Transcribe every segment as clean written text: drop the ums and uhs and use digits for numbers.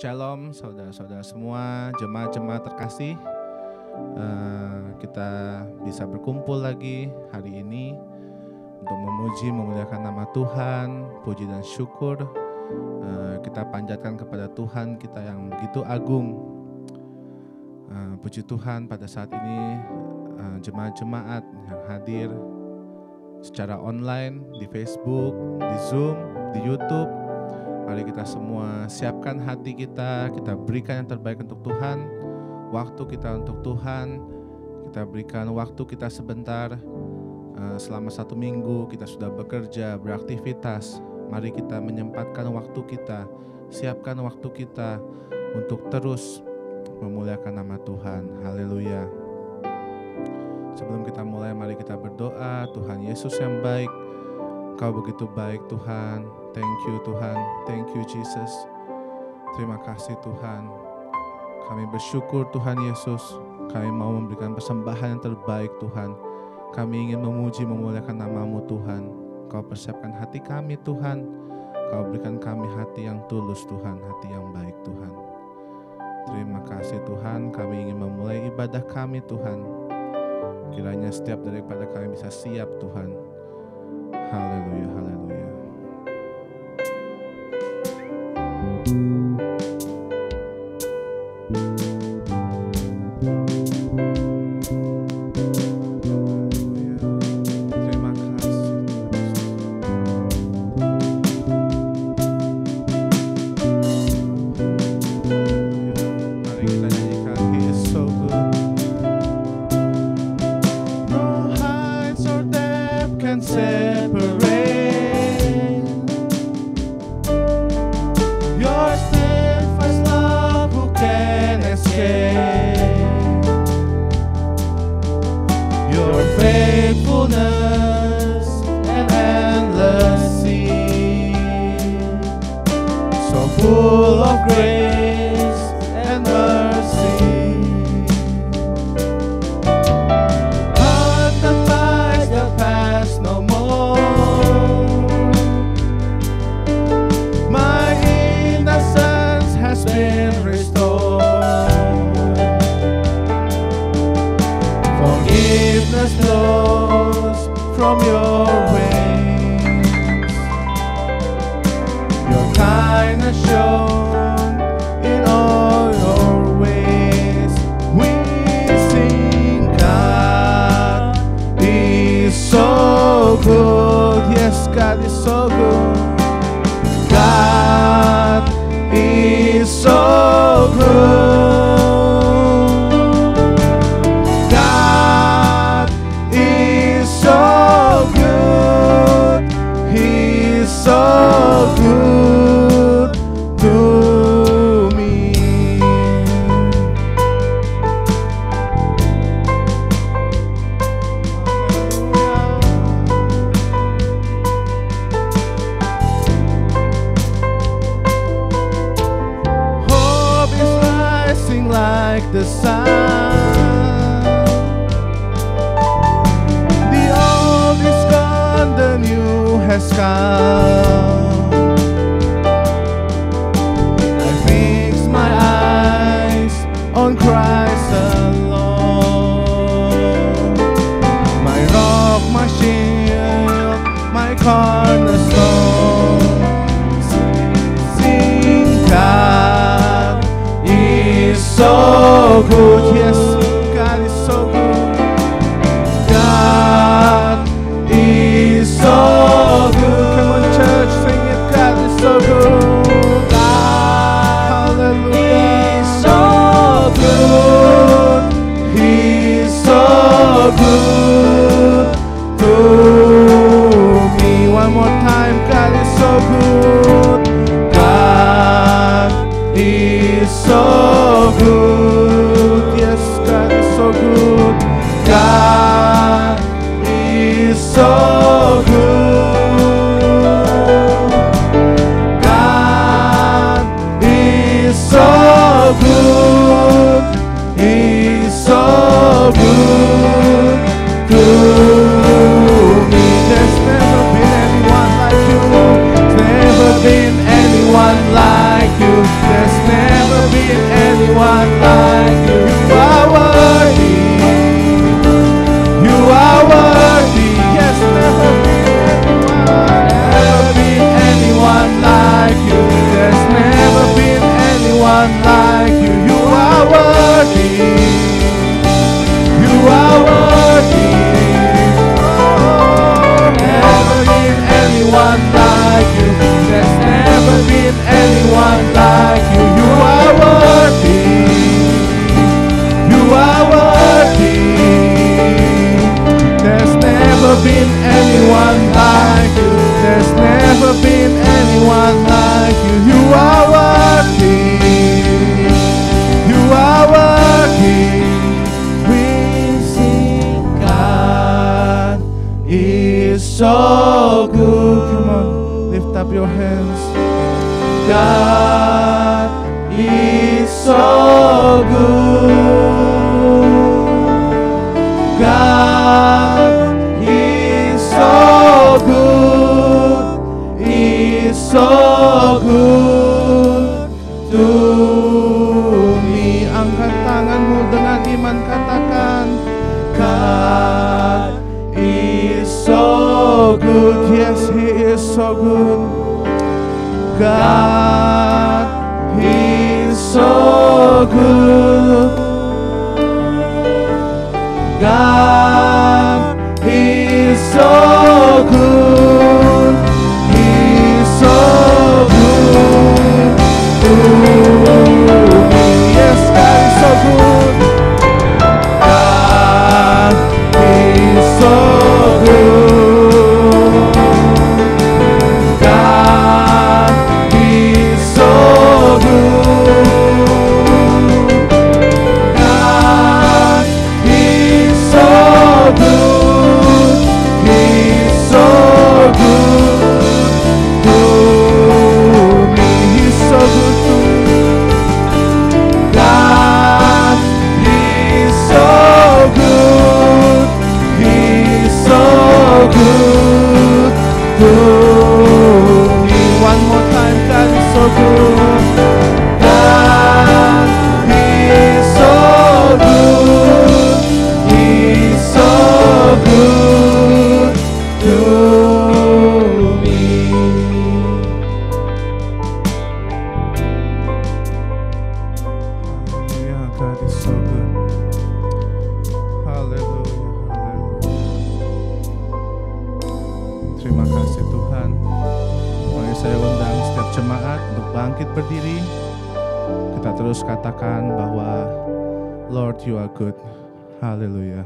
Shalom saudara-saudara semua, jemaat-jemaat terkasih. Kita bisa berkumpul lagi hari ini untuk memuji, memuliakan nama Tuhan, puji dan syukur. Kita panjatkan kepada Tuhan kita yang begitu agung. Puji Tuhan, pada saat ini jemaat-jemaat yang hadir secara online di Facebook, di Zoom, di YouTube. Mari kita semua siapkan hati kita berikan yang terbaik untuk Tuhan. Waktu kita untuk Tuhan, kita berikan waktu kita sebentar. Selama 1 minggu kita sudah bekerja, beraktivitas. Mari kita menyempatkan waktu kita, siapkan waktu kita untuk terus memuliakan nama Tuhan. Haleluya. Sebelum kita mulai, mari kita berdoa. Tuhan Yesus yang baik, Kau begitu baik Tuhan. Thank you Tuhan, thank you Jesus. Terima kasih Tuhan. Kami bersyukur Tuhan Yesus. Kami mau memberikan persembahan yang terbaik Tuhan. Kami ingin memuji, memuliakan nama-Mu Tuhan. Kau persiapkan hati kami Tuhan. Kau berikan kami hati yang tulus Tuhan, hati yang baik Tuhan. Terima kasih Tuhan. Kami ingin memulai ibadah kami Tuhan. Kiranya setiap daripada kami bisa siap Tuhan. Haleluya, haleluya. Come on church, sing God is so good. God is so good. Is so good to me. Angkat tanganmu dengan iman, katakan God is so good. Yes, He is so good. God is so good. God is so good. He's so good to me. Yes, God is so good. God is so good. God is so good. God is so good. He's so good to me. He's so good to me. God is so good. He's so good to me. One more time, God is so good. God is so good. He's so good to me. Hallelujah, God is so good. Hallelujah, hallelujah. Terima kasih Tuhan. Mari saya undang setiap jemaat untuk bangkit berdiri. Kita terus katakan bahwa Lord, you are good. Hallelujah.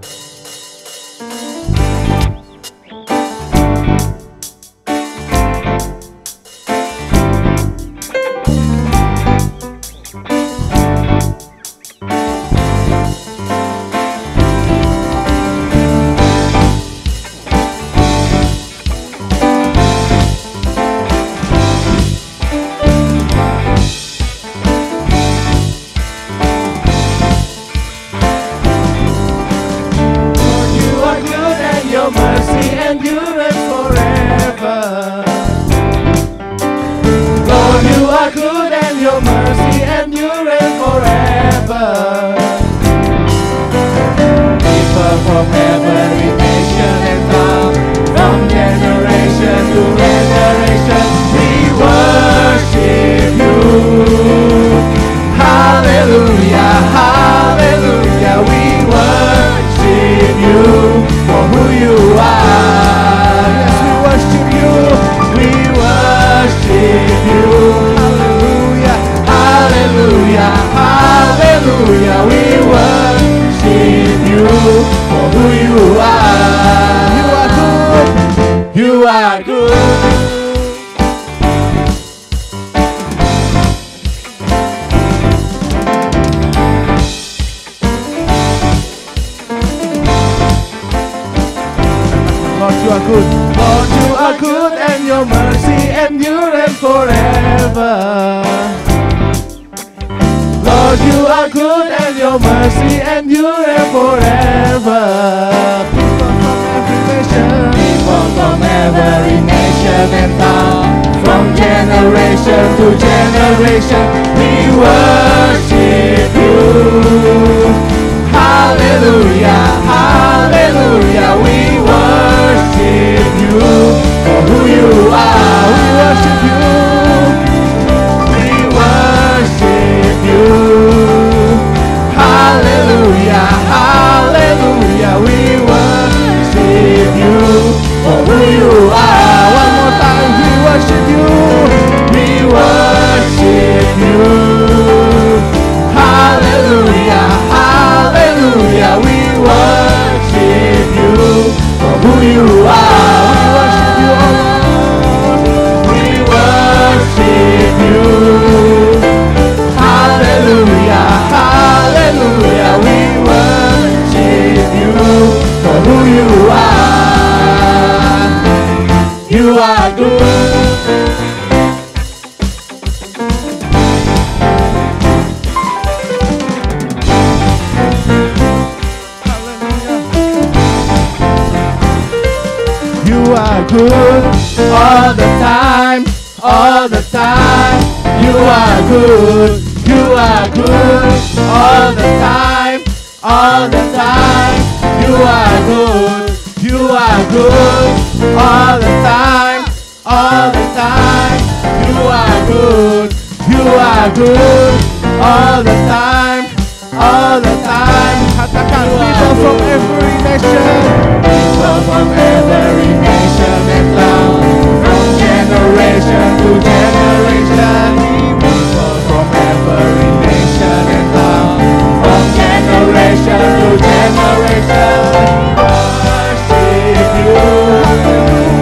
good all the time, all the time. You are good, you are good all the time, all the time. You are good, you are good all the time, all the time. You are good, you are good all the time, all the time. Katakan people from every nation, people from every nation and tongue, from generation to generation. People from every nation and tongue, from generation to generation. Worship you,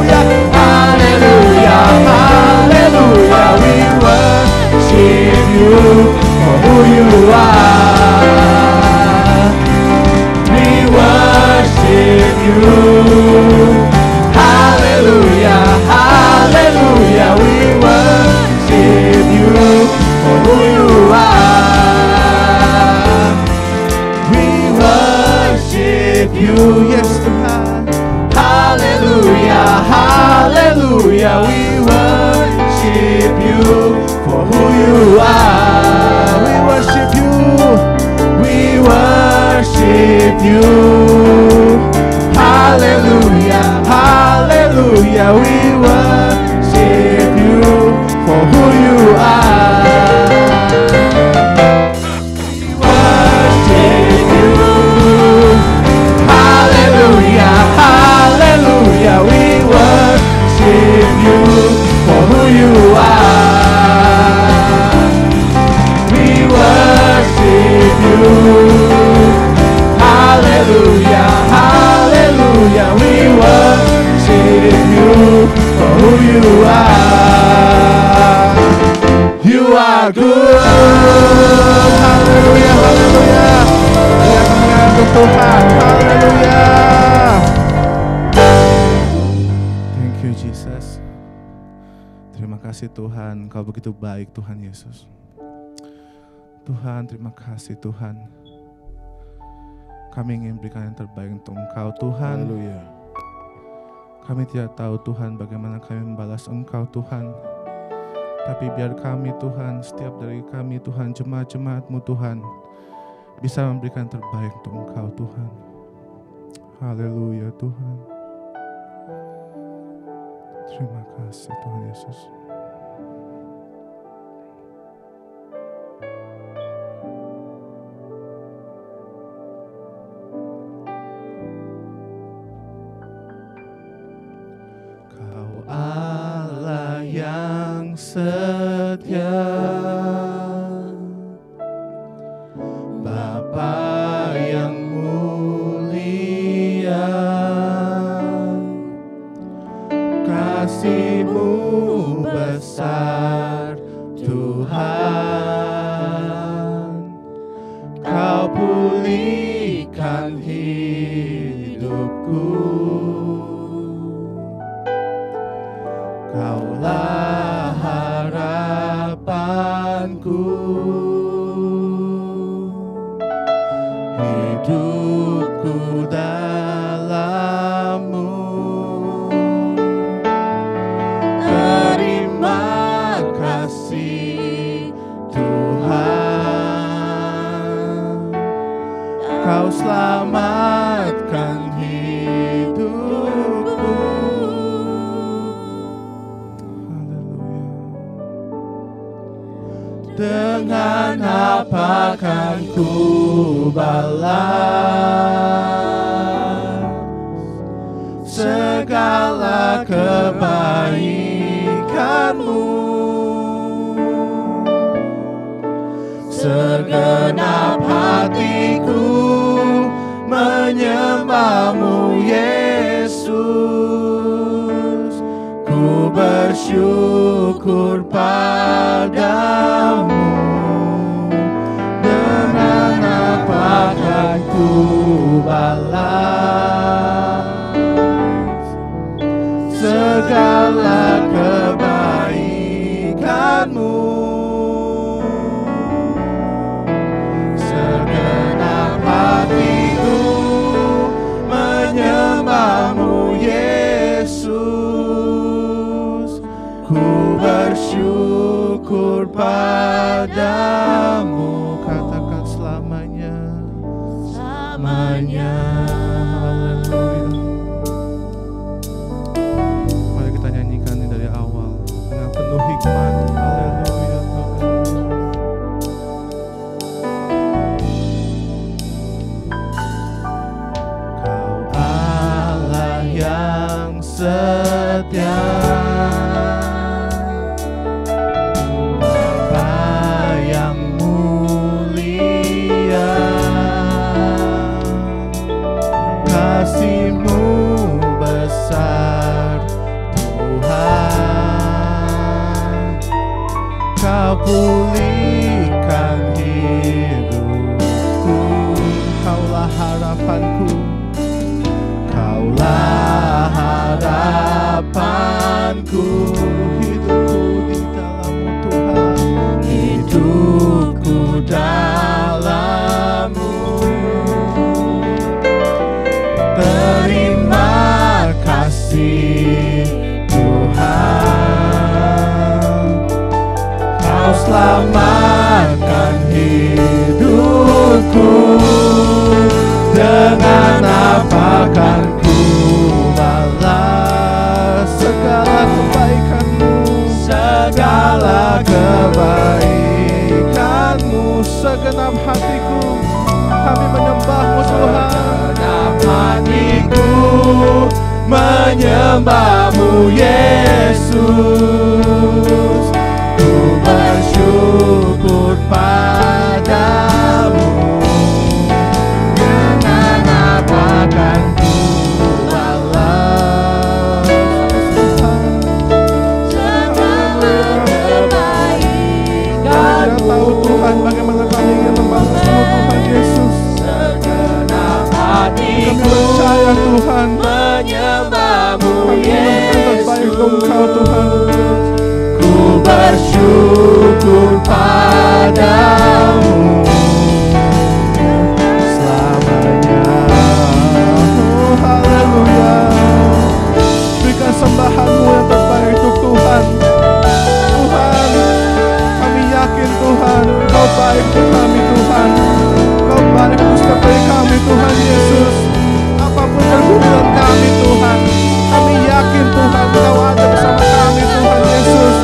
hallelujah, hallelujah, hallelujah. We worship you for who you are. We worship you, hallelujah, hallelujah. We worship you for who you are. We worship you, yes Tuhan. Hallelujah, hallelujah. We worship you for who you are. We worship you, we worship you. Hallelujah, hallelujah. We worship you for who you are. We worship you. Hallelujah, hallelujah. We worship you for who you are. We worship you. Hallelujah, hallelujah. We worship you for who you are. You are good. Hallelujah, hallelujah. Ya kemuliaan Tuhan. Hallelujah. Thank you Jesus. Terima kasih Tuhan, Kau begitu baik Tuhan Yesus. Tuhan, terima kasih Tuhan. Kami ingin berikan yang terbaik untuk Engkau Tuhan. Haleluya. Kami tidak tahu Tuhan bagaimana kami membalas Engkau Tuhan. Tapi biar kami Tuhan, setiap dari kami Tuhan, jemaat-jemaat-Mu Tuhan, bisa memberikan yang terbaik untuk Engkau Tuhan. Haleluya Tuhan. Terima kasih Tuhan Yesus. Kau Allah yang setia, Bapa yang mulia, kasih-Mu besar Tuhan. Kau pulihkan hidupku, Kaulah harapanku. Hidupku dalam-Mu. Terima kasih Tuhan, Kau selamatkan hidupku. Haleluya. Dengan apa kan ku balas segala kebaikan-Mu? Segenap hatiku menyembah-Mu Yesus. Ku bersyukur padamu. Dengan apa kan ku balas segala kebaikan-Mu? Segenap hatiku menyembah-Mu Yesus. bersyukur padamu. Katakan selamanya. Selamanya. Haleluya. Mari kita nyanyikan ini dari awal dengan penuh hikmat. Haleluya. Kau Allah yang setia, Bapa yang mulia, kasih-Mu besar Tuhan. Kau pulihkan hidupku, Kaulah harapanku, Kaulah harapanku. Hidupku di dalam-Mu Tuhan, hidupku dalam-Mu. Terima kasih Tuhan, Kau selamatkan hidupku. Dengan apa kan ku balas segala kebaikan-Mu, segala kebaikan-Mu. Segenap hatiku kami menyembah-Mu Tuhan. Segenap hatiku menyembah-Mu Yesus. Ku bersyukur padamu. Dengan apa kan ku balas segala kebaikan-Mu. Dia tahu Tuhan bagaimana kami ingin membalas-Mu Tuhan Yesus. Segenap hatiku kami percaya Tuhan menyembah-Mu Yesus. Kami Engkau Tuhan. Ku bersyukur padamu selamanya. Oh haleluya. Berikan sembahan-Mu yang terbaik untuk Tuhan. Tuhan, kami yakin Tuhan Kau baik untuk kami Tuhan. Kau baik untuk setiap dari kami Tuhan Yesus. Apapun pergumulan kami Tuhan, kami yakin Tuhan Kau ada bersama kami Tuhan Yesus.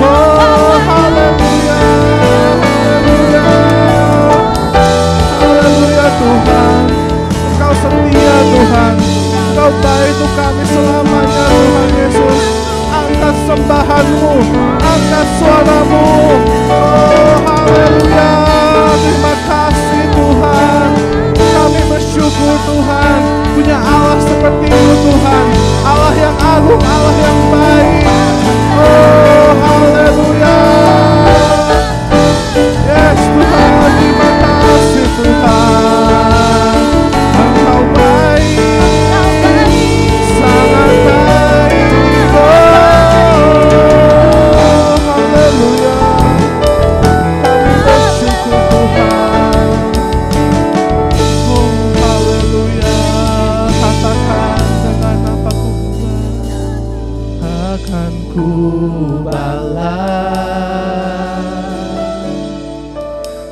Oh haleluya, haleluya, haleluya Tuhan. Kau setia Tuhan, Kau baik untuk kami selamanya Tuhan Yesus. Angkat sembahan-Mu, angkat suara-Mu. Oh haleluya, terima kasih Tuhan. Kami bersyukur Tuhan punya Allah seperti-Mu Tuhan. Allah yang agung, Allah yang baik. Oh haleluya. Yes Tuhan, terima kasih Tuhan. Engkau baik, sangat baik. Oh haleluya. Kami bersyukur Tuhan. Oh haleluya. Katakan dengan apa ku akan ku balas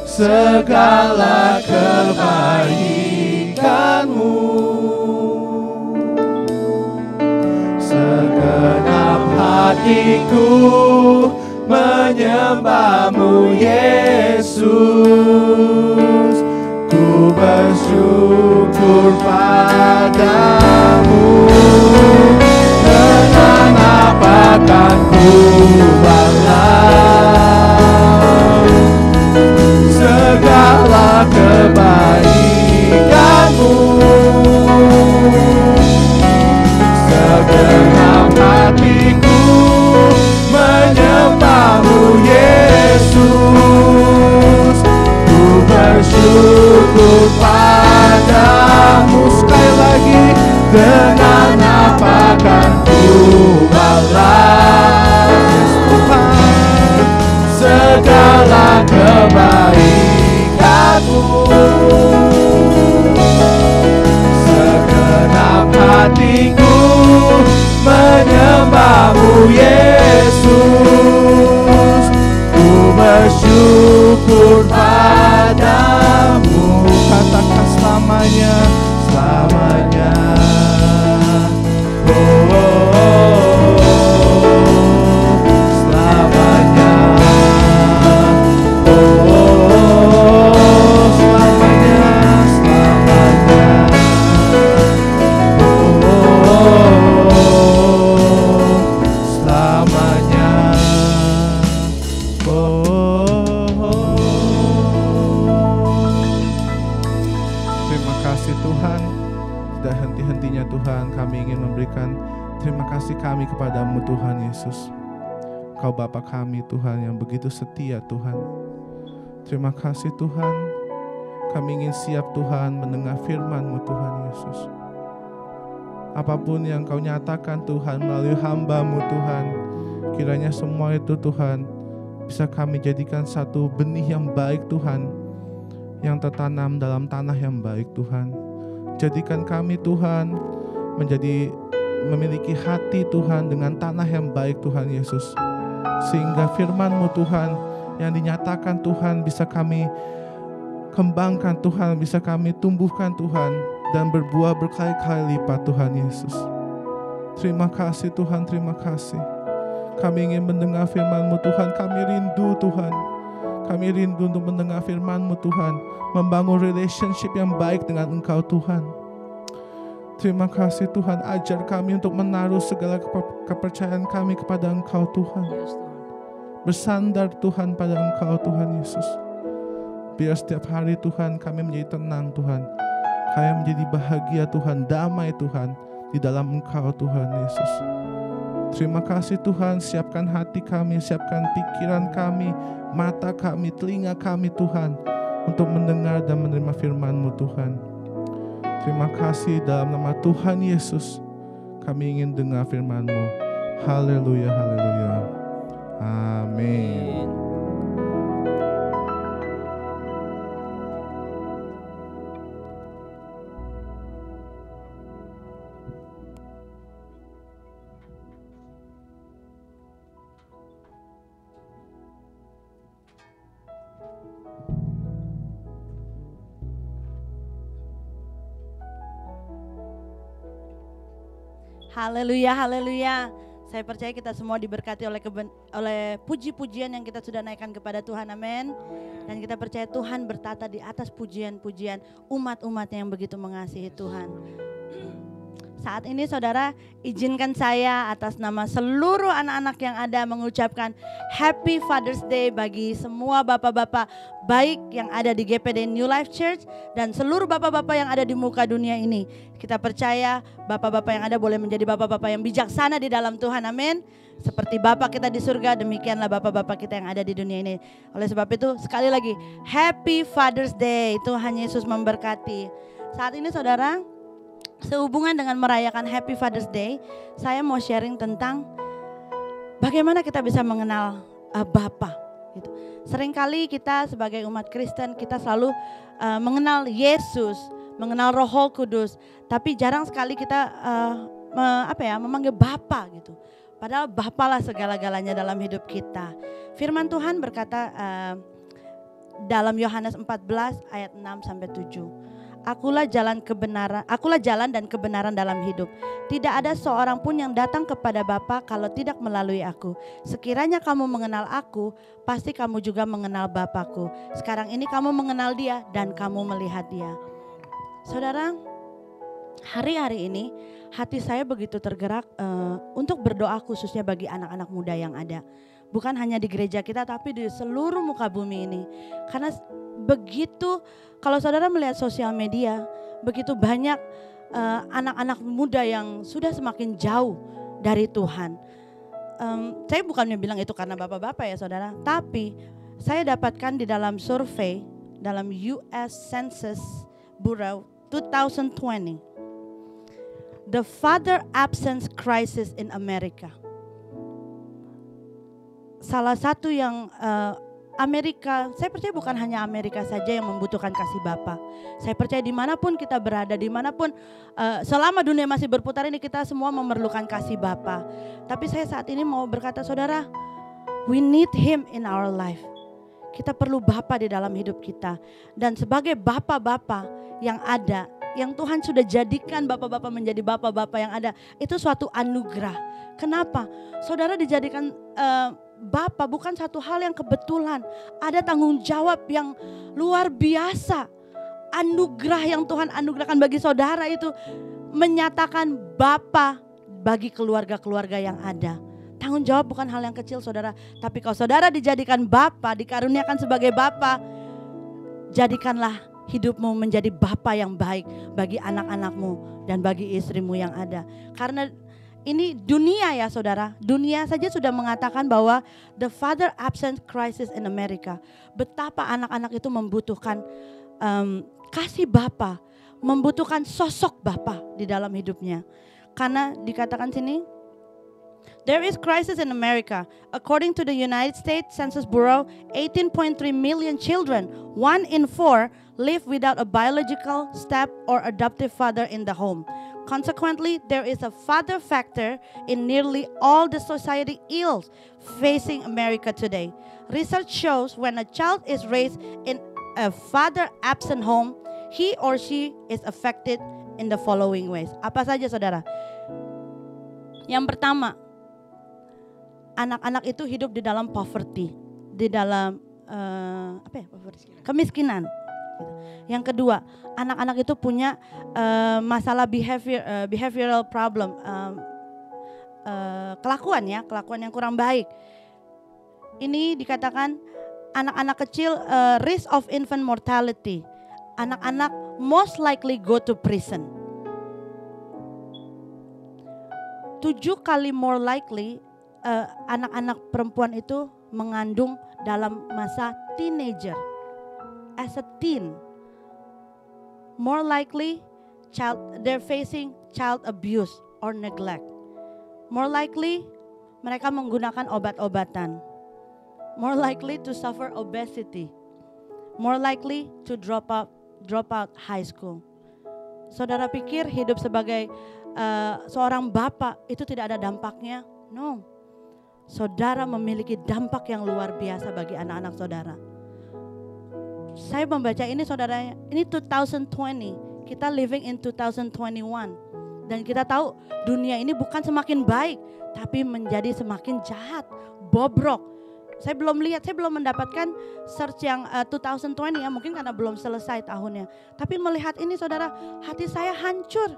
segala kebaikan-Mu. Segenap hatiku menyembah-Mu Yesus. Ku bersyukur padamu. Dengan apa kan ku balas segala kebaikan-Mu. Segenap hatiku menyembah-Mu Yesus. Ku bersyukur padamu. Sekali lagi, dengan apa kan ku balas Tuhan. Terima kasih Tuhan, tidak henti-hentinya Tuhan kami ingin memberikan terima kasih kami kepadamu Tuhan Yesus. Kau Bapa kami Tuhan yang begitu setia Tuhan. Terima kasih Tuhan, kami ingin siap Tuhan mendengar firman-Mu Tuhan Yesus. Apapun yang Kau nyatakan Tuhan melalui hamba-Mu Tuhan, kiranya semua itu Tuhan bisa kami jadikan satu benih yang baik Tuhan, yang tertanam dalam tanah yang baik Tuhan. Jadikan kami Tuhan memiliki hati Tuhan dengan tanah yang baik Tuhan Yesus. Sehingga firman-Mu Tuhan yang dinyatakan Tuhan bisa kami kembangkan Tuhan, bisa kami tumbuhkan Tuhan, dan berbuah berkali-kali lipat Tuhan Yesus. Terima kasih Tuhan, terima kasih. Kami ingin mendengar firman-Mu Tuhan, kami rindu Tuhan. Kami rindu untuk mendengar firman-Mu Tuhan, membangun relationship yang baik dengan Engkau Tuhan. Terima kasih Tuhan, ajar kami untuk menaruh segala kepercayaan kami kepada Engkau Tuhan. Bersandar Tuhan pada Engkau Tuhan Yesus. Biar setiap hari Tuhan kami menjadi tenang Tuhan, kami menjadi bahagia Tuhan, damai Tuhan di dalam Engkau Tuhan Yesus. Terima kasih Tuhan, siapkan hati kami, siapkan pikiran kami, mata kami, telinga kami Tuhan, untuk mendengar dan menerima firman-Mu Tuhan. Terima kasih dalam nama Tuhan Yesus, kami ingin dengar firman-Mu. Haleluya, haleluya. Amin. Haleluya, haleluya. Saya percaya kita semua diberkati oleh puji-pujian yang kita sudah naikkan kepada Tuhan, amin. Dan kita percaya Tuhan bertata di atas pujian-pujian umat-umatnya yang begitu mengasihi Tuhan. Saat ini saudara, izinkan saya atas nama seluruh anak-anak yang ada mengucapkan Happy Father's Day bagi semua bapak-bapak baik yang ada di GPD New Life Church dan seluruh bapak-bapak yang ada di muka dunia ini. Kita percaya bapak-bapak yang ada boleh menjadi bapak-bapak yang bijaksana di dalam Tuhan, amin. Seperti Bapak kita di surga, demikianlah bapak-bapak kita yang ada di dunia ini. Oleh sebab itu sekali lagi Happy Father's Day, Tuhan Yesus memberkati. Saat ini saudara, sehubungan dengan merayakan Happy Father's Day, saya mau sharing tentang bagaimana kita bisa mengenal Bapa. Gitu. Seringkali kita sebagai umat Kristen kita selalu mengenal Yesus, mengenal Roh Kudus, tapi jarang sekali kita memanggil Bapa gitu. Padahal Bapa lah segala-galanya dalam hidup kita. Firman Tuhan berkata dalam Yohanes 14 ayat 6 sampai 7. Akulah jalan dan kebenaran dalam hidup. Tidak ada seorang pun yang datang kepada Bapa kalau tidak melalui aku. Sekiranya kamu mengenal aku, pasti kamu juga mengenal Bapakku. Sekarang ini kamu mengenal Dia dan kamu melihat Dia. Saudara, hari-hari ini hati saya begitu tergerak untuk berdoa khususnya bagi anak-anak muda yang ada. Bukan hanya di gereja kita tapi di seluruh muka bumi ini. Karena begitu, kalau saudara melihat sosial media, begitu banyak anak-anak muda yang sudah semakin jauh dari Tuhan. Saya bukannya bilang itu karena bapak-bapak ya saudara, tapi saya dapatkan di dalam survei dalam US Census Bureau 2020, the father absence crisis in America. Salah satu yang Amerika, saya percaya bukan hanya Amerika saja yang membutuhkan kasih Bapa. Saya percaya dimanapun kita berada, dimanapun selama dunia masih berputar ini kita semua memerlukan kasih Bapa. Tapi saya saat ini mau berkata saudara, we need Him in our life. Kita perlu Bapa di dalam hidup kita. Dan sebagai Bapa-Bapa yang ada, yang Tuhan sudah jadikan Bapa-Bapa menjadi Bapa-Bapa yang ada, itu suatu anugerah. Kenapa? Saudara dijadikan Bapa bukan satu hal yang kebetulan. Ada tanggung jawab yang luar biasa. Anugerah yang Tuhan anugerahkan bagi saudara itu menyatakan Bapa bagi keluarga-keluarga yang ada. Tanggung jawab bukan hal yang kecil saudara. Tapi kalau saudara dijadikan bapa, dikaruniakan sebagai bapa, jadikanlah hidupmu menjadi bapa yang baik bagi anak-anakmu dan bagi istrimu yang ada. Karena ini dunia ya saudara, dunia saja sudah mengatakan bahwa the father absent crisis in America. Betapa anak-anak itu membutuhkan kasih bapa, membutuhkan sosok bapa di dalam hidupnya. Karena dikatakan sini, there is crisis in America. According to the United States Census Bureau, 18.3 million children, 1 in 4, live without a biological step or adoptive father in the home. Consequently, there is a father factor in nearly all the society ills facing America today. Research shows when a child is raised in a father-absent home, he or she is affected in the following ways. Apa saja saudara? Yang pertama, anak-anak itu hidup di dalam poverty, di dalam kemiskinan. Yang kedua, anak-anak itu punya masalah behavioral problem, kelakuan yang kurang baik. Ini dikatakan anak-anak kecil risk of infant mortality. Anak-anak most likely go to prison. 7 kali more likely anak-anak perempuan itu mengandung dalam masa teenager. As a teen, more likely they're facing child abuse or neglect. More likely mereka menggunakan obat-obatan. More likely to suffer obesity. More likely to drop out high school. Saudara pikir hidup sebagai seorang bapak itu tidak ada dampaknya? No. Saudara memiliki dampak yang luar biasa bagi anak-anak saudara. Saya membaca ini saudara, ini 2020, kita living in 2021. Dan kita tahu dunia ini bukan semakin baik, tapi menjadi semakin jahat, bobrok. Saya belum mendapatkan search yang 2020 ya, mungkin karena belum selesai tahunnya. Tapi melihat ini saudara, hati saya hancur.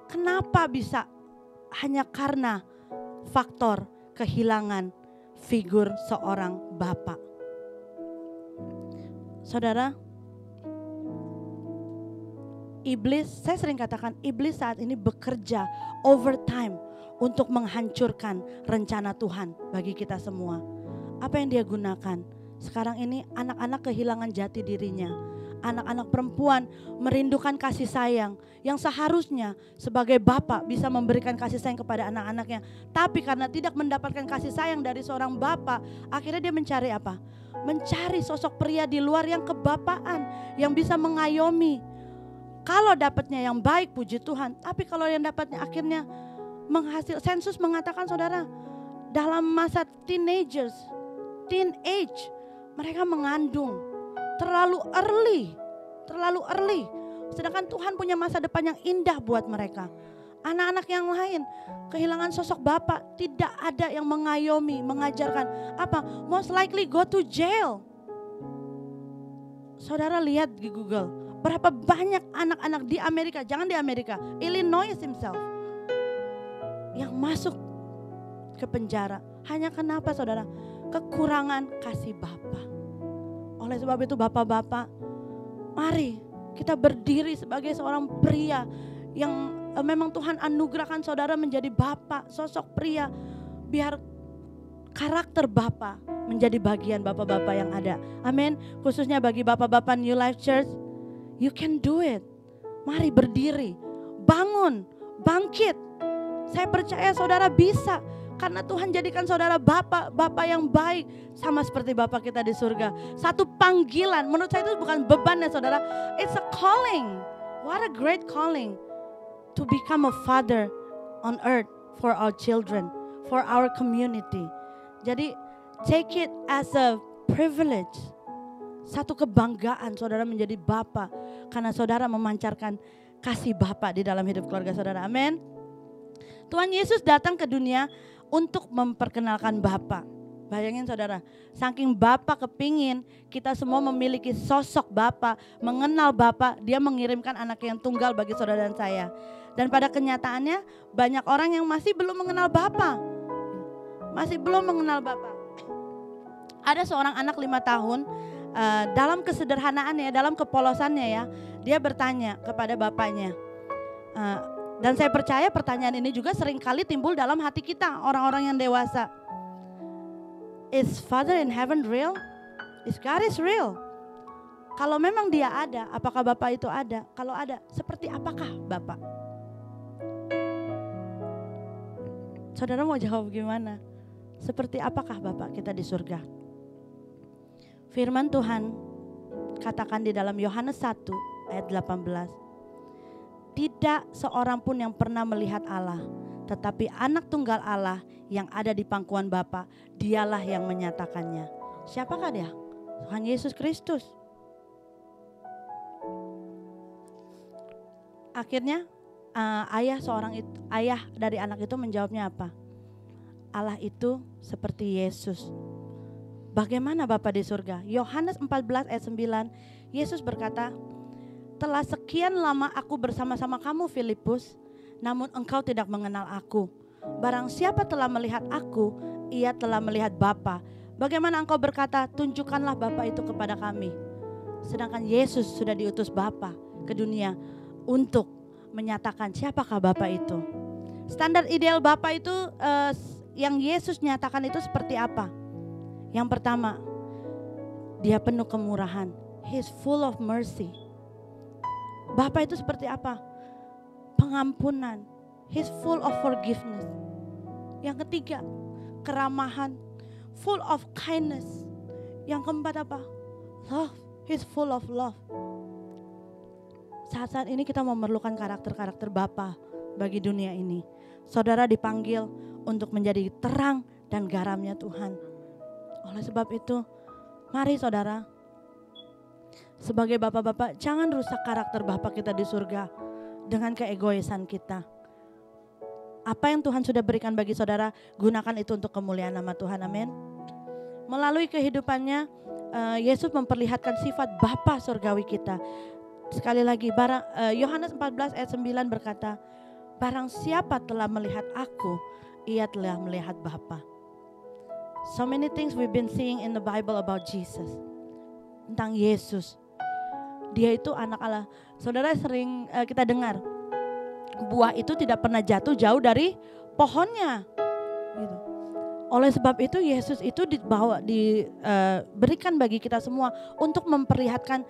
Kenapa bisa? Hanya karena faktor kehilangan figur seorang bapak. Saudara, iblis, saya sering katakan iblis saat ini bekerja overtime untuk menghancurkan rencana Tuhan bagi kita semua. Apa yang dia gunakan? Sekarang ini anak-anak kehilangan jati dirinya. Anak-anak perempuan merindukan kasih sayang yang seharusnya sebagai bapak bisa memberikan kasih sayang kepada anak-anaknya. Tapi karena tidak mendapatkan kasih sayang dari seorang bapak, akhirnya dia mencari apa? Mencari sosok pria di luar yang kebapaan, yang bisa mengayomi. Kalau dapatnya yang baik, puji Tuhan. Tapi kalau yang dapatnya akhirnya sensus mengatakan saudara, dalam masa teenage, mereka mengandung terlalu early. Sedangkan Tuhan punya masa depan yang indah buat mereka. Anak-anak yang lain kehilangan sosok bapak, tidak ada yang mengayomi, mengajarkan apa? Most likely go to jail. Saudara lihat di Google, berapa banyak anak-anak di Amerika, jangan di Amerika, Illinois himself, yang masuk ke penjara. Hanya kenapa saudara? Kekurangan kasih bapa. Oleh sebab itu bapak-bapak, mari kita berdiri sebagai seorang pria yang memang Tuhan anugerahkan saudara menjadi bapak, sosok pria. Biar karakter bapak menjadi bagian bapak-bapak yang ada. Amin. Khususnya bagi bapak-bapak New Life Church, you can do it. Mari berdiri, bangun, bangkit. Saya percaya saudara bisa. Karena Tuhan jadikan saudara bapak yang baik. Sama seperti bapak kita di surga. Satu panggilan, menurut saya itu bukan beban ya saudara. It's a calling. What a great calling. To become a father on earth for our children, for our community. Jadi take it as a privilege. Satu kebanggaan saudara menjadi bapak. Karena saudara memancarkan kasih bapak di dalam hidup keluarga saudara. Amin. Tuhan Yesus datang ke dunia untuk memperkenalkan Bapa. Bayangin saudara, saking Bapa kepingin kita semua memiliki sosok Bapa, mengenal Bapa, dia mengirimkan anak yang tunggal bagi saudara dan saya. Dan pada kenyataannya banyak orang yang masih belum mengenal Bapa. masih belum mengenal Bapa. Ada seorang anak 5 tahun, dalam kesederhanaannya, dalam kepolosannya ya, dia bertanya kepada bapaknya. Dan saya percaya pertanyaan ini juga sering kali timbul dalam hati kita, orang-orang yang dewasa. Is Father in heaven real? Is God is real? Kalau memang dia ada, apakah Bapak itu ada? Kalau ada, seperti apakah Bapak? Saudara mau jawab gimana? Seperti apakah Bapak kita di surga? Firman Tuhan katakan di dalam Yohanes 1 ayat 18. Tidak seorang pun yang pernah melihat Allah, tetapi anak tunggal Allah yang ada di pangkuan Bapa, dialah yang menyatakannya. Siapakah dia? Tuhan Yesus Kristus. Akhirnya ayah dari anak itu menjawabnya apa? Allah itu seperti Yesus. Bagaimana Bapa di surga? Yohanes 14 ayat 9, Yesus berkata, telah sekian lama aku bersama-sama kamu Filipus, namun engkau tidak mengenal aku. Barang siapa telah melihat aku, ia telah melihat Bapa. Bagaimana engkau berkata, tunjukkanlah Bapa itu kepada kami. Sedangkan Yesus sudah diutus Bapa ke dunia untuk menyatakan siapakah Bapa itu. Standar ideal Bapa itu yang Yesus nyatakan itu seperti apa? Yang pertama, dia penuh kemurahan. He's full of mercy. Bapa itu seperti apa? Pengampunan. He's full of forgiveness. Yang ketiga, keramahan. Full of kindness. Yang keempat apa? Love. He's full of love. Saat-saat ini kita memerlukan karakter-karakter Bapa bagi dunia ini. Saudara dipanggil untuk menjadi terang dan garamnya Tuhan. Oleh sebab itu, mari saudara, sebagai bapak-bapak, jangan rusak karakter Bapa kita di surga dengan keegoisan kita. Apa yang Tuhan sudah berikan bagi saudara, gunakan itu untuk kemuliaan nama Tuhan, amin. Melalui kehidupannya, Yesus memperlihatkan sifat Bapa surgawi kita. Sekali lagi, Yohanes 14 ayat 9 berkata, barang siapa telah melihat aku, ia telah melihat Bapa. So many things we've been seeing in the Bible about Jesus. Tentang Yesus. Dia itu anak Allah. Saudara sering kita dengar, buah itu tidak pernah jatuh jauh dari pohonnya. Gitu. Oleh sebab itu Yesus itu diberikan bagi kita semua untuk memperlihatkan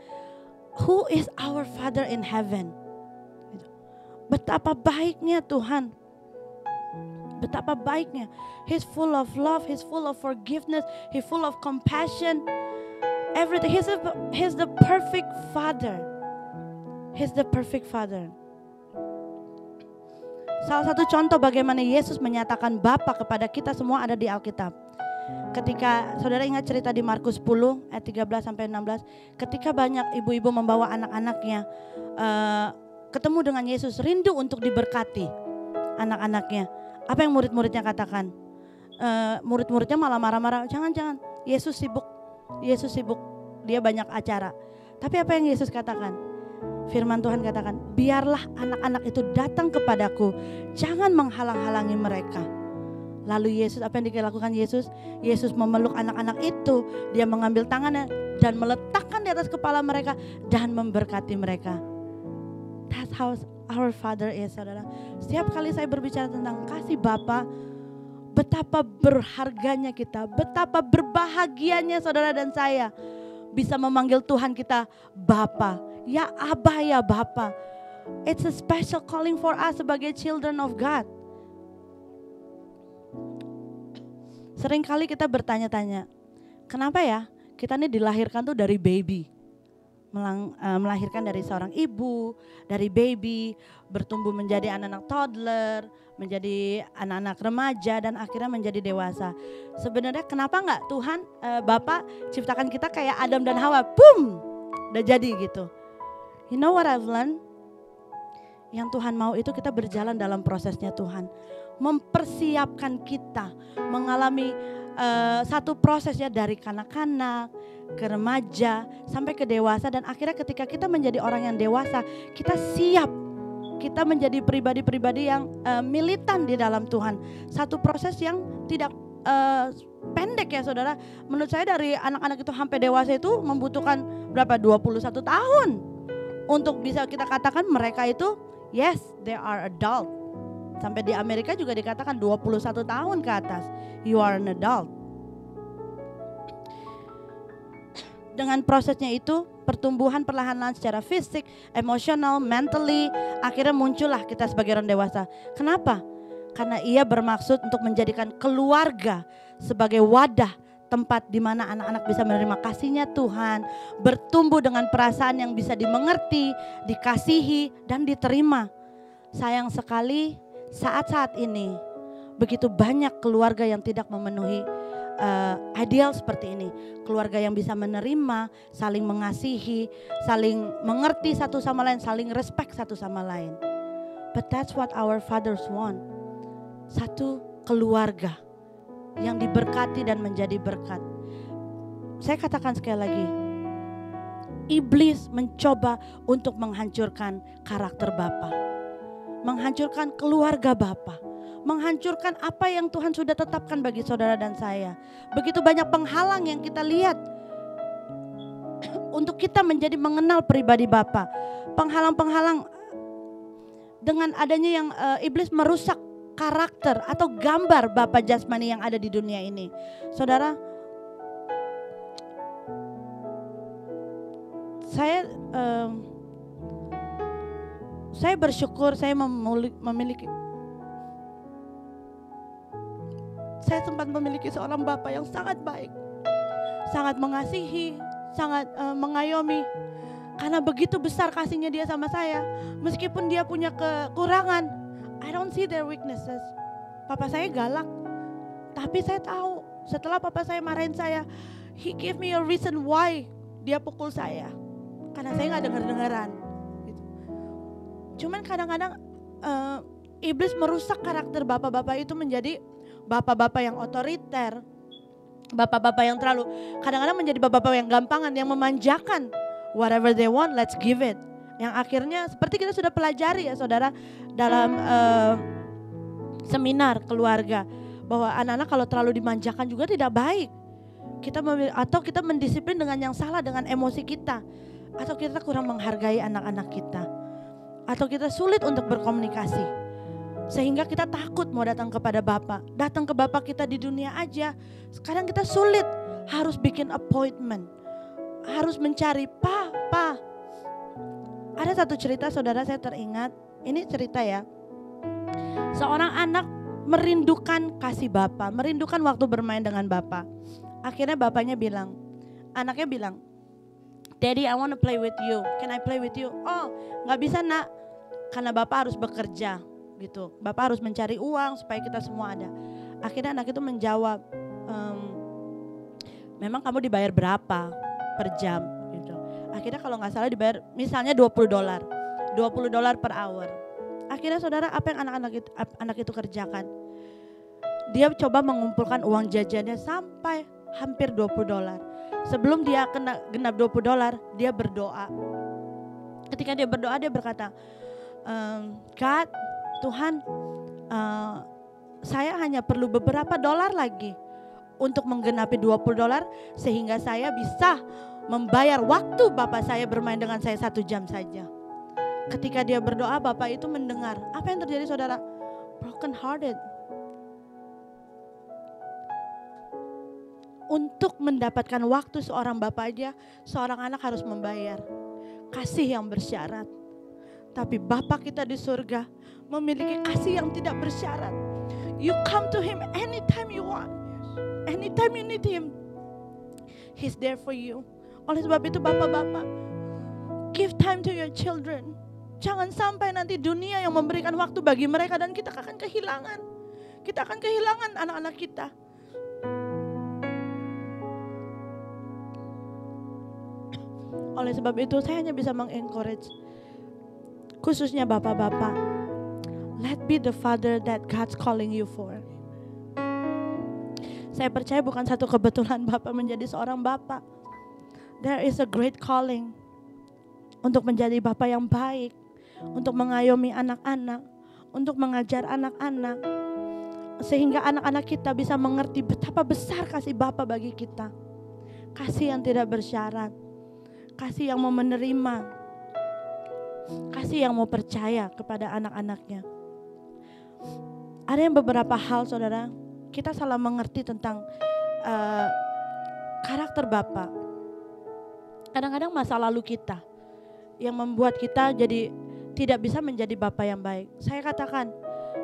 who is our Father in heaven. Gitu. Betapa baiknya Tuhan. Betapa baiknya. He's full of love, He's full of forgiveness, He's full of compassion. Everything. He's the perfect Father. He's the perfect Father. Salah satu contoh bagaimana Yesus menyatakan Bapa kepada kita semua ada di Alkitab. Ketika saudara ingat cerita di Markus 10 ayat 13 sampai 16, ketika banyak ibu-ibu membawa anak-anaknya ketemu dengan Yesus, rindu untuk diberkati anak-anaknya. Apa yang murid-muridnya katakan? Murid-muridnya malah marah-marah, jangan, Yesus sibuk, dia banyak acara. Tapi apa yang Yesus katakan? Firman Tuhan katakan, biarlah anak-anak itu datang kepadaku, jangan menghalang-halangi mereka. Lalu Yesus, apa yang dilakukan Yesus? Yesus memeluk anak-anak itu, dia mengambil tangannya dan meletakkan di atas kepala mereka dan memberkati mereka. That's how our Father is, saudara. Setiap kali saya berbicara tentang kasih Bapa, betapa berharganya kita, betapa berbahagianya saudara dan saya bisa memanggil Tuhan kita Bapa. Ya Abba, ya Bapa. It's a special calling for us sebagai children of God. Seringkali kita bertanya-tanya, kenapa ya kita ini dilahirkan tuh dari baby. Melahirkan dari seorang ibu, dari baby, bertumbuh menjadi anak-anak toddler, menjadi anak-anak remaja, dan akhirnya menjadi dewasa. Sebenarnya kenapa enggak Tuhan Bapa ciptakan kita kayak Adam dan Hawa, boom, udah jadi gitu. You know what I've learned? Yang Tuhan mau itu kita berjalan dalam prosesnya Tuhan. Mempersiapkan kita mengalami satu prosesnya dari kanak-kanak, ke remaja, sampai ke dewasa. Dan akhirnya ketika kita menjadi orang yang dewasa, kita siap. Kita menjadi pribadi-pribadi yang militan di dalam Tuhan. Satu proses yang tidak pendek ya saudara. Menurut saya dari anak-anak itu sampai dewasa itu membutuhkan berapa? 21 tahun. Untuk bisa kita katakan mereka itu yes, they are adult. Sampai di Amerika juga dikatakan 21 tahun ke atas, you are an adult. Dengan prosesnya itu, pertumbuhan perlahan-lahan secara fisik, emosional, mentally, akhirnya muncullah kita sebagai orang dewasa. Kenapa? Karena ia bermaksud untuk menjadikan keluarga sebagai wadah tempat di mana anak-anak bisa menerima kasihnya Tuhan, bertumbuh dengan perasaan yang bisa dimengerti, dikasihi, dan diterima. Sayang sekali saat-saat ini begitu banyak keluarga yang tidak memenuhi ideal seperti ini. Keluarga yang bisa menerima, saling mengasihi, saling mengerti satu sama lain, saling respect satu sama lain. But that's what our fathers want. Satu keluarga yang diberkati dan menjadi berkat. Saya katakan sekali lagi, iblis mencoba untuk menghancurkan karakter Bapa, menghancurkan keluarga Bapa, menghancurkan apa yang Tuhan sudah tetapkan bagi saudara dan saya. Begitu banyak penghalang yang kita lihat untuk kita menjadi mengenal pribadi Bapa. Penghalang-penghalang dengan adanya yang iblis merusak karakter atau gambar Bapa jasmani yang ada di dunia ini. Saudara, saya bersyukur saya memiliki, saya sempat memiliki seorang Bapa yang sangat baik, sangat mengasihi, sangat mengayomi. Karena begitu besar kasihnya dia sama saya, meskipun dia punya kekurangan, I don't see their weaknesses. Papa saya galak, tapi saya tahu setelah papa saya marahin saya, he gave me a reason why dia pukul saya. Karena saya nggak dengar-dengaran. Gitu. Cuman kadang-kadang iblis merusak karakter bapak-bapak itu menjadi bapak-bapak yang otoriter, bapak-bapak yang terlalu, kadang-kadang menjadi bapak-bapak yang gampangan, yang memanjakan. Whatever they want, let's give it. Yang akhirnya seperti kita sudah pelajari ya saudara dalam seminar keluarga, bahwa anak-anak kalau terlalu dimanjakan juga tidak baik. Atau kita mendisiplin dengan yang salah dengan emosi kita, atau kita kurang menghargai anak-anak kita, atau kita sulit untuk berkomunikasi sehingga kita takut mau datang kepada Bapa. Datang ke Bapa kita di dunia aja sekarang kita sulit, harus bikin appointment, harus mencari Pa. Ada satu cerita saudara, saya teringat, ini cerita ya, seorang anak merindukan kasih Bapa, merindukan waktu bermain dengan Bapa. Akhirnya bapaknya bilang, anaknya bilang, Daddy, I want to play with you. Can I play with you? Oh, nggak bisa nak, karena Bapak harus bekerja gitu. Bapak harus mencari uang supaya kita semua ada. Akhirnya anak itu menjawab, memang kamu dibayar berapa per jam? Gitu. Akhirnya kalau nggak salah dibayar misalnya $20 per hour. Akhirnya saudara, apa yang anak itu kerjakan? Dia coba mengumpulkan uang jajannya sampai hampir $20. Sebelum dia kena genap $20, dia berdoa. Ketika dia berdoa, dia berkata, God, Tuhan, saya hanya perlu beberapa dolar lagi untuk menggenapi $20 sehingga saya bisa membayar waktu Bapak saya bermain dengan saya 1 jam saja. Ketika dia berdoa, Bapak itu mendengar. Apa yang terjadi saudara? Broken hearted. Untuk mendapatkan waktu seorang bapak aja, seorang anak harus membayar. Kasih yang bersyarat. Tapi Bapa kita di surga memiliki kasih yang tidak bersyarat. You come to Him anytime you want. Anytime you need Him. He's there for you. Oleh sebab itu bapak-bapak, give time to your children. Jangan sampai nanti dunia yang memberikan waktu bagi mereka dan kita akan kehilangan. Kita akan kehilangan anak-anak kita. Oleh sebab itu saya hanya bisa mengencourage, khususnya bapak-bapak, let be the father that God's calling you for. Saya percaya bukan satu kebetulan bapak menjadi seorang bapak. There is a great calling untuk menjadi bapak yang baik, untuk mengayomi anak-anak, untuk mengajar anak-anak, Sehingga anak-anak kita bisa mengerti betapa besar kasih Bapa bagi kita. Kasih yang tidak bersyarat, kasih yang mau menerima, kasih yang mau percaya kepada anak-anaknya. Ada yang beberapa hal saudara, kita salah mengerti tentang karakter Bapa. Kadang-kadang masa lalu kita yang membuat kita jadi tidak bisa menjadi Bapa yang baik. Saya katakan,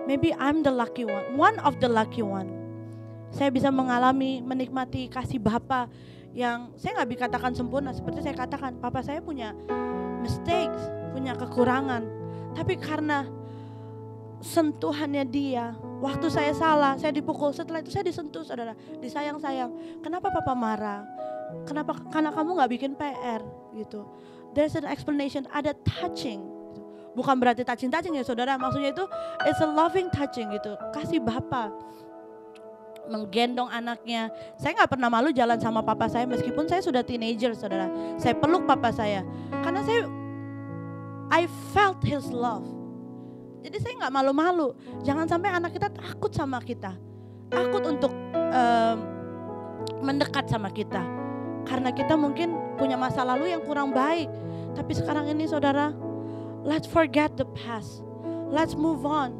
maybe I'm the lucky one of the lucky one. Saya bisa mengalami, menikmati kasih Bapa yang saya nggak bisa katakan sempurna. Seperti saya katakan, Papa saya punya mistakes, punya kekurangan. Tapi karena sentuhannya dia, waktu saya salah, saya dipukul, setelah itu saya disentuh saudara, disayang-sayang. Kenapa Papa marah? Kenapa? Karena kamu nggak bikin PR gitu. There's an explanation, ada touching. Bukan berarti touching ya saudara, maksudnya itu it's a loving touching gitu. Kasih Bapa menggendong anaknya. Saya nggak pernah malu jalan sama papa saya meskipun saya sudah teenager saudara. Saya peluk papa saya karena I felt his love. Jadi saya nggak malu-malu. Jangan sampai anak kita takut sama kita, takut untuk mendekat sama kita karena kita mungkin punya masa lalu yang kurang baik. Tapi sekarang ini saudara, let's forget the past, let's move on.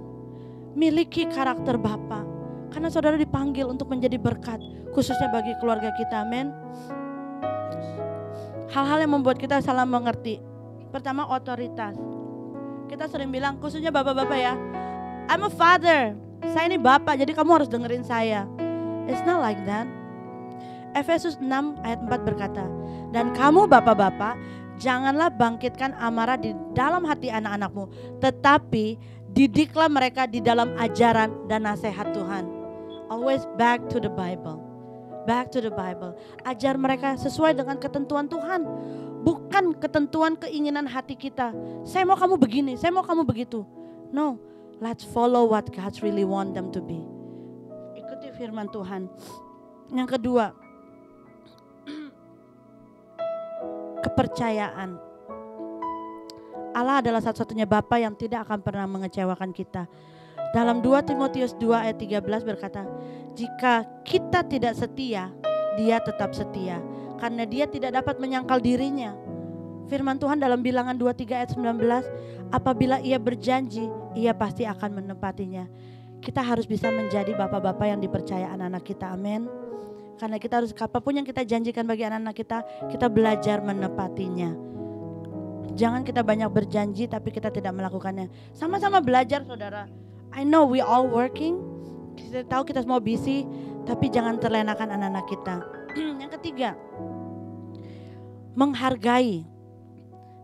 Miliki karakter Bapa, karena saudara dipanggil untuk menjadi berkat, khususnya bagi keluarga kita, amin. Hal-hal yang membuat kita salah mengerti. Pertama, otoritas. Kita sering bilang, khususnya bapak-bapak ya, I'm a father, saya ini bapak, jadi kamu harus dengerin saya. It's not like that. Efesus 6 ayat 4 berkata, dan kamu bapak-bapak, janganlah bangkitkan amarah di dalam hati anak-anakmu, tetapi didiklah mereka di dalam ajaran dan nasihat Tuhan. Always back to the Bible. Back to the Bible. Ajar mereka sesuai dengan ketentuan Tuhan, bukan ketentuan keinginan hati kita. Saya mau kamu begini, saya mau kamu begitu. No, let's follow what God really want them to be. Ikuti firman Tuhan. Yang kedua, kepercayaan. Allah adalah satu-satunya Bapa yang tidak akan pernah mengecewakan kita. Dalam 2 Timotius 2 ayat 13 berkata, jika kita tidak setia, dia tetap setia, karena dia tidak dapat menyangkal dirinya. Firman Tuhan dalam Bilangan 23 ayat 19, apabila ia berjanji, ia pasti akan menepatinya. Kita harus bisa menjadi bapak-bapak yang dipercaya anak-anak kita, amin. Karena kita harus, apapun yang kita janjikan bagi anak-anak kita belajar menepatinya. Jangan kita banyak berjanji tapi kita tidak melakukannya. Sama-sama belajar saudara. I know we all working, kita tahu kita semua busy, tapi jangan terlenakan anak-anak kita. Yang ketiga, menghargai.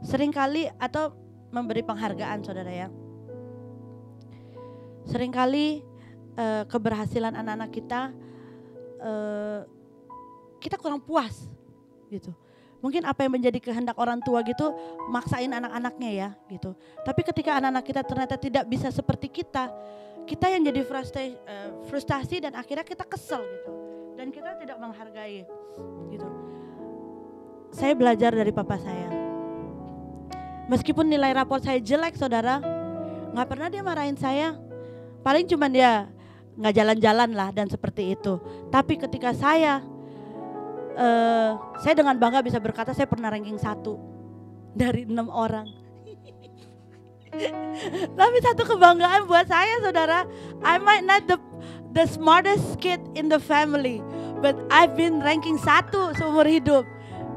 Seringkali atau memberi penghargaan saudara ya. Seringkali keberhasilan anak-anak kita kurang puas gitu. Mungkin apa yang menjadi kehendak orang tua gitu maksain anak-anaknya ya gitu. Tapi ketika anak-anak kita ternyata tidak bisa seperti kita yang jadi frustasi dan akhirnya kita kesel gitu. Dan kita tidak menghargai gitu. Saya belajar dari papa saya. Meskipun nilai rapor saya jelek saudara, gak pernah dia marahin saya. Paling cuman dia gak jalan-jalan lah dan seperti itu. Tapi ketika saya dengan bangga bisa berkata saya pernah ranking 1 dari 6 orang. Tapi satu kebanggaan buat saya saudara, I might not the smartest kid in the family, but I've been ranking 1 seumur hidup.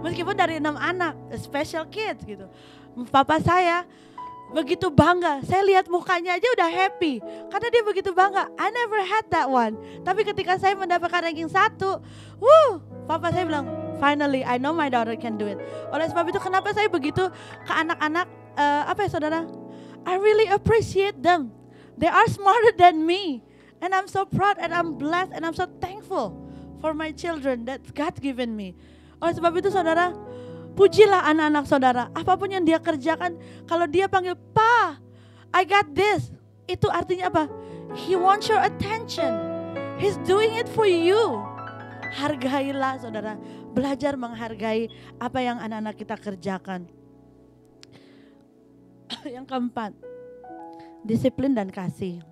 Meskipun dari 6 anak, special kids gitu. Papa saya begitu bangga, saya lihat mukanya aja udah happy karena dia begitu bangga. I never had that one. Tapi ketika saya mendapatkan ranking 1, papa saya bilang, finally I know my daughter can do it. Oleh sebab itu kenapa saya begitu ke anak-anak, apa ya saudara? I really appreciate them. They are smarter than me. And I'm so proud and I'm blessed and I'm so thankful for my children that God given me. Oleh sebab itu saudara, pujilah anak-anak saudara. Apapun yang dia kerjakan, kalau dia panggil, Pa, I got this. Itu artinya apa? He wants your attention. He's doing it for you. Hargailah saudara. Belajar menghargai apa yang anak-anak kita kerjakan. Yang keempat, disiplin dan kasih.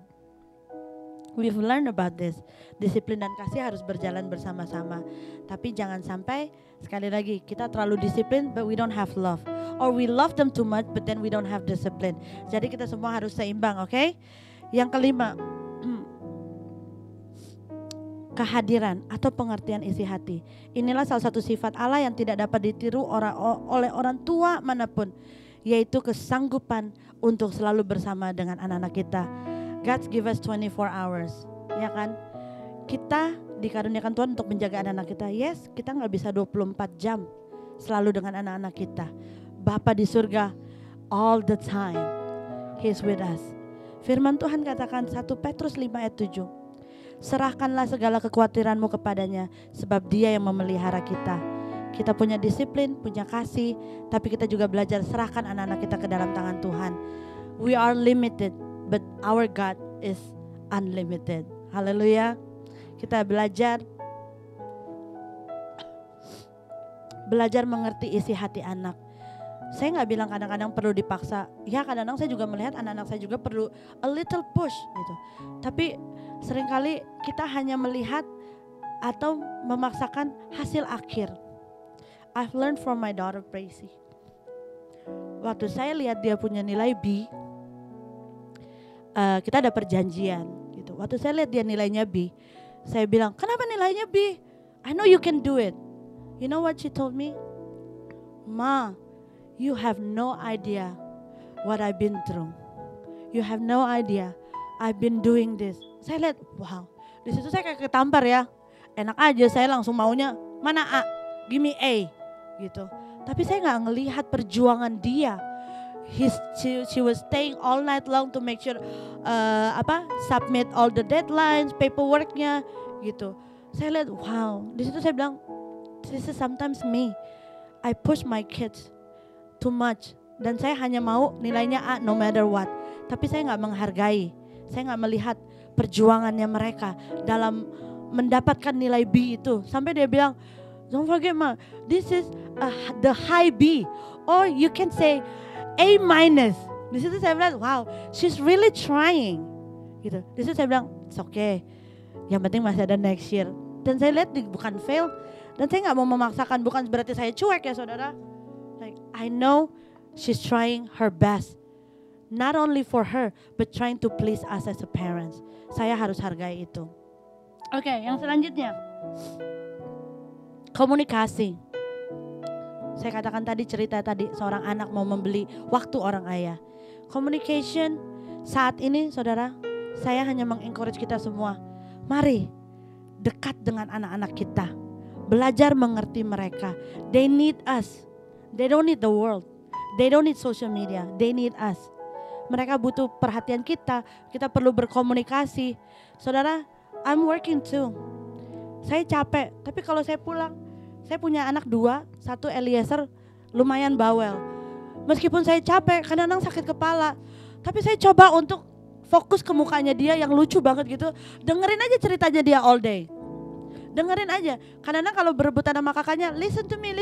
We've learned about this. Disiplin dan kasih harus berjalan bersama-sama. Tapi jangan sampai sekali lagi kita terlalu disiplin but we don't have love. Or we love them too much but then we don't have discipline. Jadi kita semua harus seimbang, oke? Yang kelima, kehadiran atau pengertian isi hati. Inilah salah satu sifat Allah yang tidak dapat ditiru oleh orang tua manapun, yaitu kesanggupan untuk selalu bersama dengan anak-anak kita. God give us 24 hours, ya kan? Kita dikaruniakan Tuhan untuk menjaga anak-anak kita. Yes, kita gak bisa 24 jam selalu dengan anak-anak kita. Bapa di surga, all the time, He's with us. Firman Tuhan katakan 1 Petrus 5 ayat 7. Serahkanlah segala kekhawatiranmu kepadanya, sebab Dia yang memelihara kita. Kita punya disiplin, punya kasih, tapi kita juga belajar serahkan anak-anak kita ke dalam tangan Tuhan. We are limited, but our God is unlimited. Haleluya. Kita belajar mengerti isi hati anak. Saya gak bilang kadang-kadang perlu dipaksa. Ya kadang-kadang saya juga melihat anak-anak saya juga perlu a little push gitu. Tapi seringkali kita hanya melihat atau memaksakan hasil akhir. I've learned from my daughter Tracy. Waktu saya lihat dia punya nilai B, kita ada perjanjian gitu. Waktu saya lihat dia nilainya B, saya bilang, kenapa nilainya B? I know you can do it. You know what she told me? Ma, you have no idea what I've been through. You have no idea. I've been doing this. Saya lihat, wow. Di situ saya kayak ketampar ya. Enak aja saya langsung maunya, mana A? Give me A. Gitu. Tapi saya nggak ngelihat perjuangan dia. She was staying all night long to make sure submit all the deadlines, paperworknya gitu. Saya lihat, wow. Di situ saya bilang, this is sometimes me. I push my kids too much. Dan saya hanya mau nilainya A no matter what. Tapi saya nggak menghargai. Saya nggak melihat perjuangannya mereka dalam mendapatkan nilai B itu. Sampai dia bilang, don't forget ma, this is the high B. Or you can say A minus. Di situ saya bilang, wow, she's really trying. Gitu. Di situ saya bilang, it's okay. Yang penting masih ada next year. Dan saya lihat bukan fail. Dan saya nggak mau memaksakan, bukan berarti saya cuek ya saudara. Like I know she's trying her best. Not only for her, but trying to please us as a parents. Saya harus hargai itu. Oke, yang selanjutnya. Komunikasi. Saya katakan tadi cerita tadi seorang anak mau membeli waktu orang ayah. Communication saat ini saudara, saya hanya mengencourage kita semua. Mari dekat dengan anak-anak kita. Belajar mengerti mereka. They need us. They don't need the world. They don't need social media. They need us. Mereka butuh perhatian kita. Kita perlu berkomunikasi. Saudara, I'm working too. Saya capek. Tapi kalau saya pulang, saya punya anak 2. Satu Eliezer lumayan bawel. Meskipun saya capek, kadang-kadang sakit kepala. Tapi saya coba untuk fokus ke mukanya dia yang lucu banget gitu. Dengerin aja ceritanya dia all day. Dengerin aja. Kadang-kadang kalau berebutan sama kakaknya, listen to me.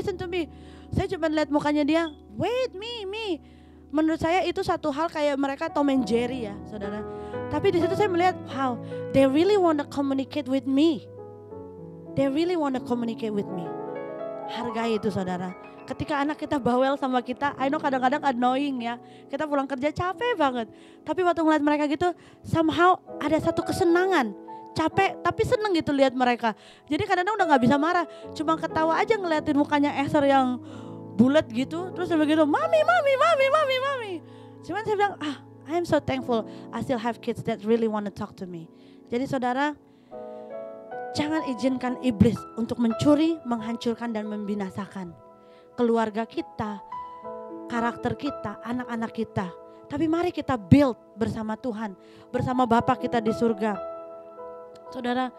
Saya cuma lihat mukanya dia, wait me. Menurut saya itu satu hal kayak mereka Tom and Jerry ya, saudara. Tapi di situ saya melihat, wow, they really want to communicate with me. Hargai itu saudara. Ketika anak kita bawel sama kita, I know kadang-kadang annoying ya. Kita pulang kerja capek banget. Tapi waktu ngeliat mereka gitu, somehow ada satu kesenangan. Capek tapi seneng gitu lihat mereka. Jadi kadang-kadang udah gak bisa marah. Cuma ketawa aja ngeliatin mukanya Esther yang bulat gitu. Terus dia begitu, mami. Cuman saya bilang, I am so thankful I still have kids that really want to talk to me. Jadi saudara, jangan izinkan iblis untuk mencuri, menghancurkan dan membinasakan keluarga kita, karakter kita, anak-anak kita. Tapi mari kita build bersama Tuhan, bersama Bapa kita di surga. Saudara,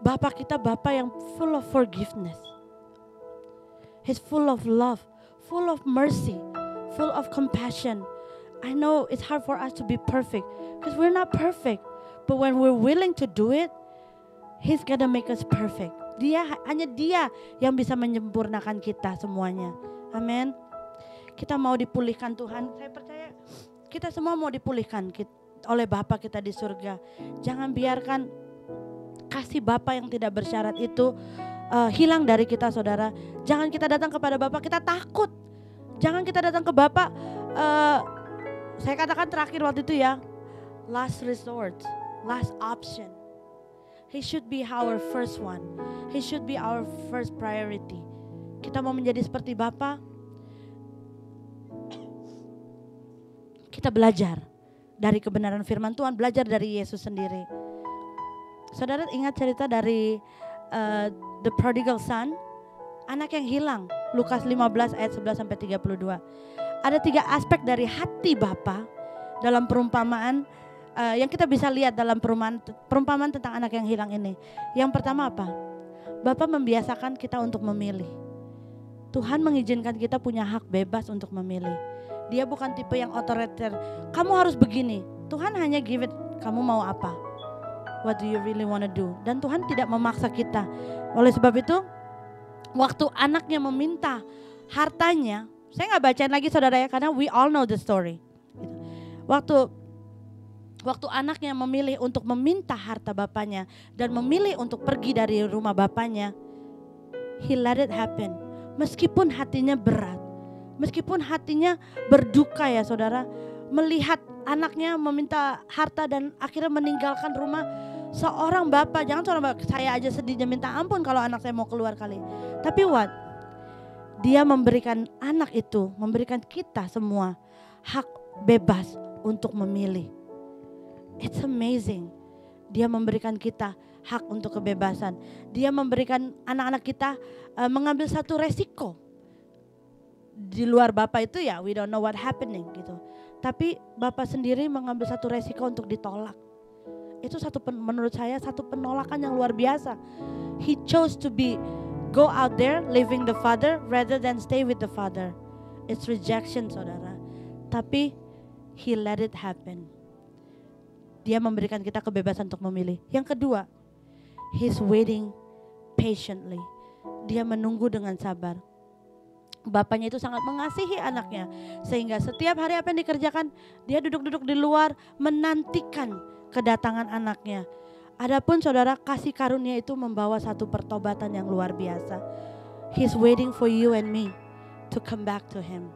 Bapa kita Bapa yang full of forgiveness. He's full of love, full of mercy, full of compassion. I know it's hard for us to be perfect because we're not perfect. But when we're willing to do it, He's gonna make us perfect. Hanya Dia yang bisa menyempurnakan kita semuanya. Amin. Kita mau dipulihkan Tuhan. Saya percaya kita semua mau dipulihkan. oleh Bapa kita di surga. Jangan biarkan kasih Bapa yang tidak bersyarat itu hilang dari kita, saudara. Jangan kita datang kepada Bapa kita takut. Jangan kita datang ke Bapa, saya katakan terakhir waktu itu ya, last resort, last option. He should be our first one. He should be our first priority. Kita mau menjadi seperti Bapa, kita belajar dari kebenaran firman Tuhan, belajar dari Yesus sendiri. Saudara ingat cerita dari The Prodigal Son, anak yang hilang, Lukas 15 ayat 11 sampai 32. Ada 3 aspek dari hati Bapa dalam perumpamaan yang kita bisa lihat dalam perumpamaan tentang anak yang hilang ini. Yang pertama apa? Bapa membiasakan kita untuk memilih. Tuhan mengizinkan kita punya hak bebas untuk memilih. Dia bukan tipe yang otoriter. Kamu harus begini. Tuhan hanya give it. Kamu mau apa? What do you really want to do? Dan Tuhan tidak memaksa kita. Oleh sebab itu, waktu anaknya meminta hartanya, saya nggak bacain lagi saudara ya, karena we all know the story. Waktu anaknya memilih untuk meminta harta bapaknya dan memilih untuk pergi dari rumah bapaknya, he let it happen. Meskipun hatinya berat, meskipun hatinya berduka ya saudara, melihat anaknya meminta harta dan akhirnya meninggalkan rumah. Seorang bapak, jangan seorang bapak, saya aja sedihnya minta ampun kalau anak saya mau keluar kali. Tapi what? Dia memberikan anak itu, memberikan kita semua hak bebas untuk memilih. It's amazing. Dia memberikan kita hak untuk kebebasan. Dia memberikan anak-anak kita mengambil satu resiko. Di luar Bapak itu ya, we don't know what happening gitu. Tapi Bapak sendiri mengambil satu resiko untuk ditolak. Itu menurut saya satu penolakan yang luar biasa. He chose to go out there living the Father rather than stay with the Father. It's rejection saudara. Tapi he let it happen. Dia memberikan kita kebebasan untuk memilih. Yang kedua, he's waiting patiently. Dia menunggu dengan sabar. Bapaknya itu sangat mengasihi anaknya. Sehingga setiap hari apa yang dikerjakan, dia duduk-duduk di luar menantikan kedatangan anaknya. Adapun saudara, kasih karunia itu membawa satu pertobatan yang luar biasa. He's waiting for you and me to come back to him.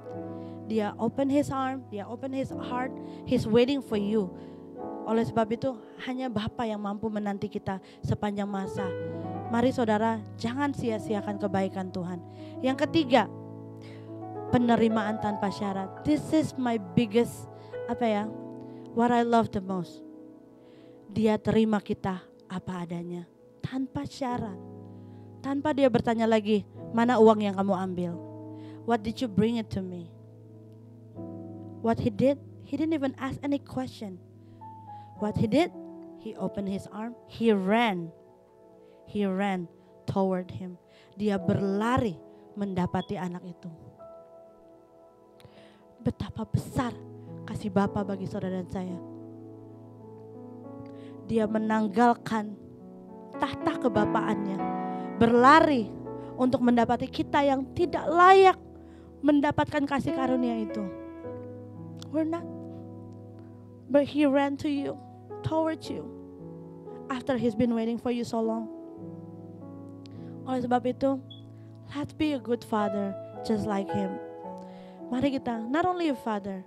Dia open his arm, dia open his heart. He's waiting for you. Oleh sebab itu hanya Bapa yang mampu menanti kita sepanjang masa. Mari saudara, jangan sia-siakan kebaikan Tuhan. Yang ketiga, penerimaan tanpa syarat. This is my biggest, what I love the most. Dia terima kita apa adanya, tanpa syarat. Tanpa dia bertanya lagi, mana uang yang kamu ambil? What did you bring it to me? What he did, he didn't even ask any question. What he did, he opened his arm, he ran toward him. Dia berlari mendapati anak itu. Betapa besar kasih Bapa bagi saudara dan saya. Dia menanggalkan tahta kebapaannya, berlari untuk mendapati kita yang tidak layak mendapatkan kasih karunia itu. We're not, but he ran to you, towards you, after he's been waiting for you so long. Oleh sebab itu, let's be a good father just like him. Mari kita, not only a father,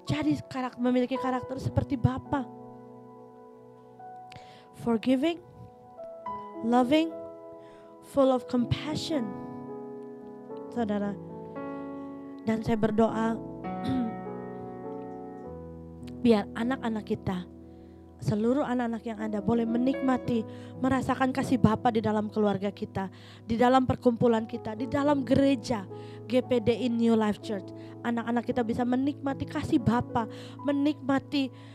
jadi memiliki karakter seperti Bapa. Forgiving, loving, full of compassion. Saudara, dan saya berdoa biar anak-anak kita, seluruh anak-anak yang ada boleh menikmati, merasakan kasih Bapa di dalam keluarga kita, di dalam perkumpulan kita, di dalam gereja GPDI New Life Church. Anak-anak kita bisa menikmati kasih Bapa, menikmati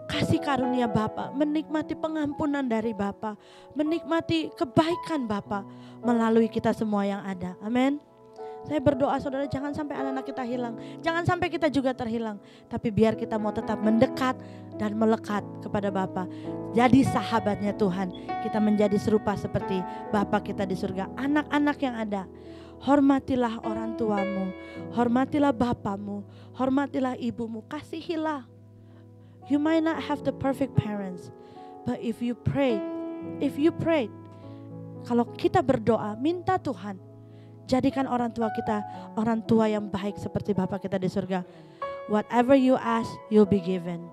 kasih karunia Bapa, menikmati pengampunan dari Bapa, menikmati kebaikan Bapa melalui kita semua yang ada. Amin. Saya berdoa saudara, jangan sampai anak-anak kita hilang, jangan sampai kita juga terhilang, tapi biar kita mau tetap mendekat dan melekat kepada Bapa. Jadi sahabatnya Tuhan, kita menjadi serupa seperti Bapa kita di surga. Anak-anak yang ada, hormatilah orang tuamu, hormatilah bapamu, hormatilah ibumu, kasihilah. You might not have the perfect parents, but if you pray, kalau kita berdoa, minta Tuhan, jadikan orang tua kita orang tua yang baik seperti Bapa kita di surga. Whatever you ask, you'll be given.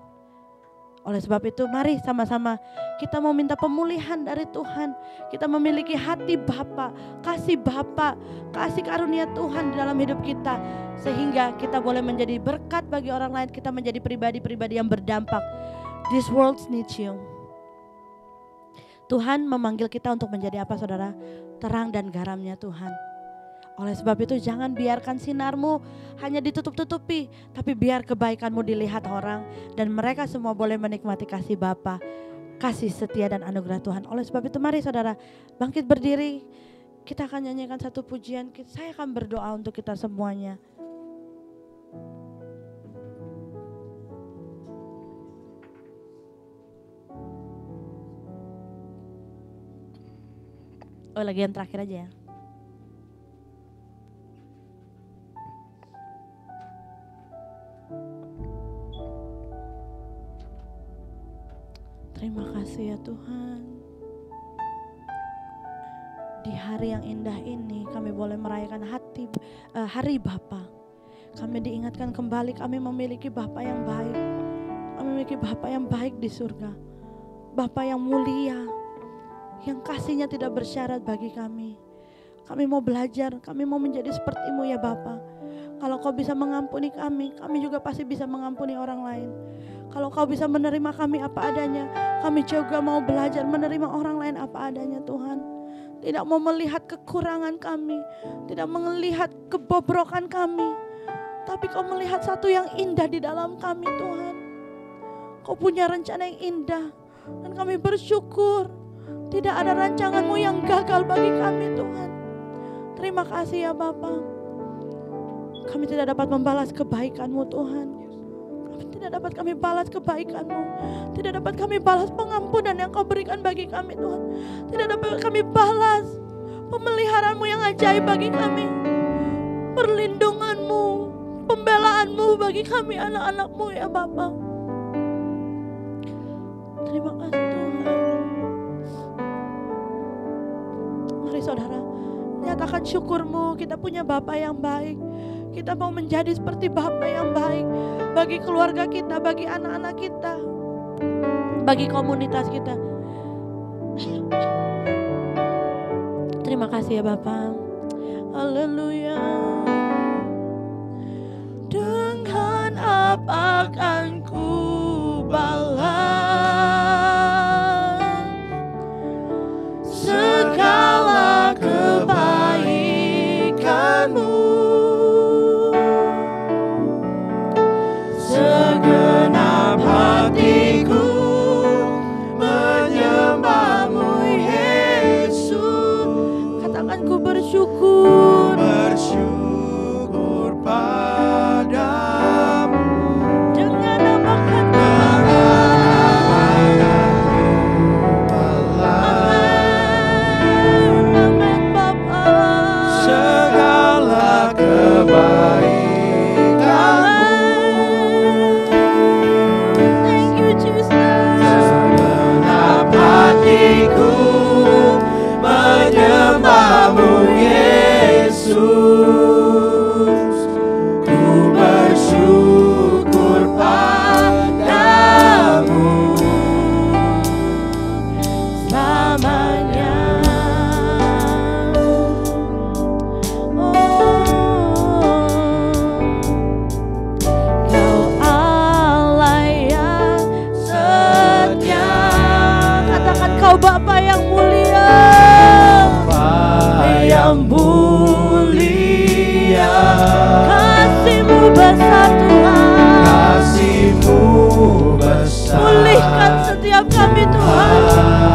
Oleh sebab itu, mari sama-sama kita mau minta pemulihan dari Tuhan. Kita memiliki hati Bapa, kasih karunia Tuhan di dalam hidup kita. Sehingga kita boleh menjadi berkat bagi orang lain, kita menjadi pribadi-pribadi yang berdampak. This world needs you. Tuhan memanggil kita untuk menjadi apa saudara? Terang dan garamnya Tuhan. Oleh sebab itu jangan biarkan sinarmu hanya ditutup-tutupi, tapi biar kebaikanmu dilihat orang dan mereka semua boleh menikmati kasih Bapa, kasih setia dan anugerah Tuhan. Oleh sebab itu mari saudara bangkit berdiri, kita akan nyanyikan satu pujian, saya akan berdoa untuk kita semuanya. Oh, lagi yang terakhir aja ya. Terima kasih ya Tuhan. Di hari yang indah ini kami boleh merayakan hari Bapa. Kami diingatkan kembali kami memiliki Bapa yang baik. Kami memiliki Bapa yang baik di surga. Bapa yang mulia, yang kasihnya tidak bersyarat bagi kami. Kami mau belajar, kami mau menjadi seperti-Mu ya Bapa. Kalau Kau bisa mengampuni kami juga pasti bisa mengampuni orang lain. Kalau Kau bisa menerima kami apa adanya, kami juga mau belajar menerima orang lain apa adanya Tuhan. Tidak mau melihat kekurangan kami, tidak melihat kebobrokan kami, tapi Kau melihat satu yang indah di dalam kami Tuhan. Kau punya rencana yang indah dan kami bersyukur. Tidak ada rancangan-Mu yang gagal bagi kami Tuhan. Terima kasih ya Bapa. Kami tidak dapat membalas kebaikan-Mu Tuhan. Tidak dapat kami balas kebaikan-Mu. Tidak dapat kami balas pengampunan yang Kau berikan bagi kami Tuhan. Tidak dapat kami balas pemeliharaan-Mu yang ajaib bagi kami. Perlindungan-Mu, pembelaan-Mu bagi kami anak-anak-Mu ya Bapa. Terima kasih Tuhan. Mari saudara, nyatakan syukur-Mu, kita punya Bapa yang baik. Kita mau menjadi seperti Bapa yang baik bagi keluarga kita, bagi anak-anak kita, bagi komunitas kita. Terima kasih ya Bapa. Haleluya. Dengan apa akan ku balas segala kebaikan-Mu? Segenap hatiku menyembah-Mu Yesus. Katakan ku bersyukur, bersyukur padamu. Dengan apa akan ku Amin, amin Bapa. Segala kebaikan hatiku menyembah-Mu Yesus. Ku bersyukur padamu selamanya. Kau Allah yang setia. Katakan Kau Bapa yang mulia, Bapa yang mulia. Kasih-Mu besar Tuhan, kasih-Mu besar. Pulihkan setiap kami Tuhan,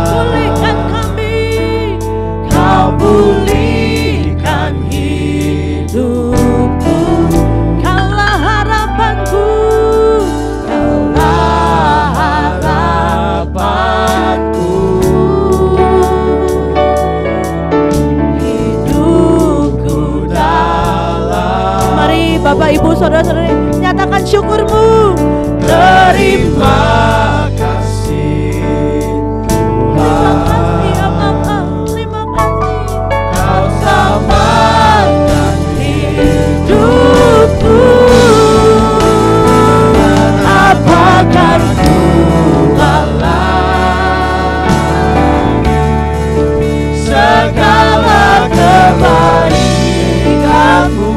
pulihkan kami. Kau pulihkan hidupku, Kaulah harapanku, Kaulah harapanku. Hidupku dalam. Mari Bapak Ibu Saudara-saudari katakan syukurmu. Terima kasih Tuhan, Ya Bapa, terima kasih. Kau selamatkan hidupku. Apakah ku segala kebaikanmu.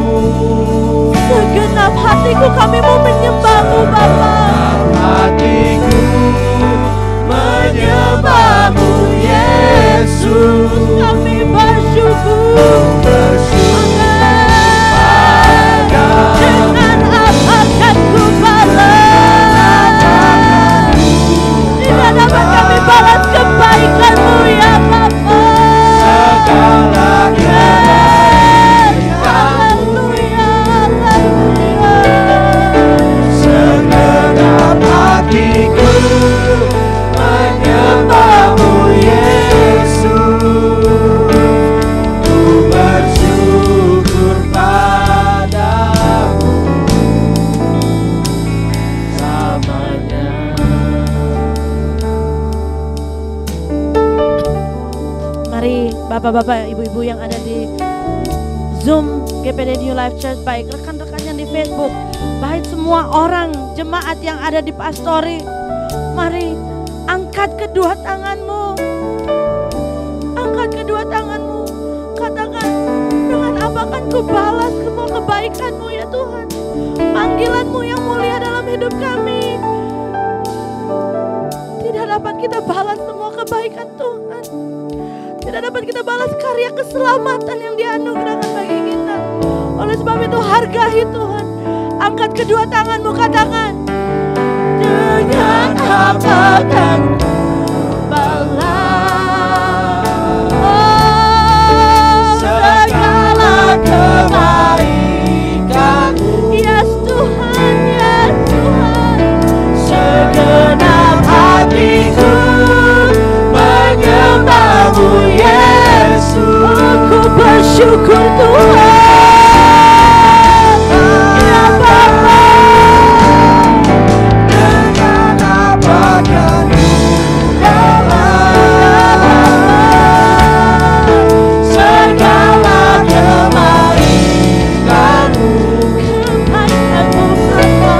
Segenap hatiku kami mau menyembahmu Bapa. Hatiku menyembahmu Yesus. Kami bersyukur. Dengan apa akan ku balas? Tidak dapat kami balas kebaikanmu ya Bapa. Haleluya, haleluya. Segenap hatiku menyembahmu Yesus. Ku bersyukur padamu selamanya. Mari Bapak-bapak, Ibu-ibu yang ada di Zoom GPD New Life Church, baik rekan-rekan yang di Facebook, baik semua orang jemaat yang ada di Pastori, mari angkat kedua tanganmu. Angkat kedua tanganmu. Katakan, dengan apa akan ku balas semua kebaikanmu ya Tuhan. Panggilanmu yang mulia dalam hidup kami. Tidak dapat kita balas semua kebaikan Tuhan. Tidak dapat kita balas karya keselamatan yang dianugerahkan bagi kita. Oleh sebab itu hargai Tuhan. Angkat kedua tanganmu, katakan, dengan apa akan ku balas segala kebaikanmu. Yes Tuhan, yes Tuhan. Segenap hatiku menyembahmu Yesus. Aku bersyukur Tuhan. Ya Bapa. Dengan apa akan ku balas segala kebaikanmu. Kebaikanmu Bapa.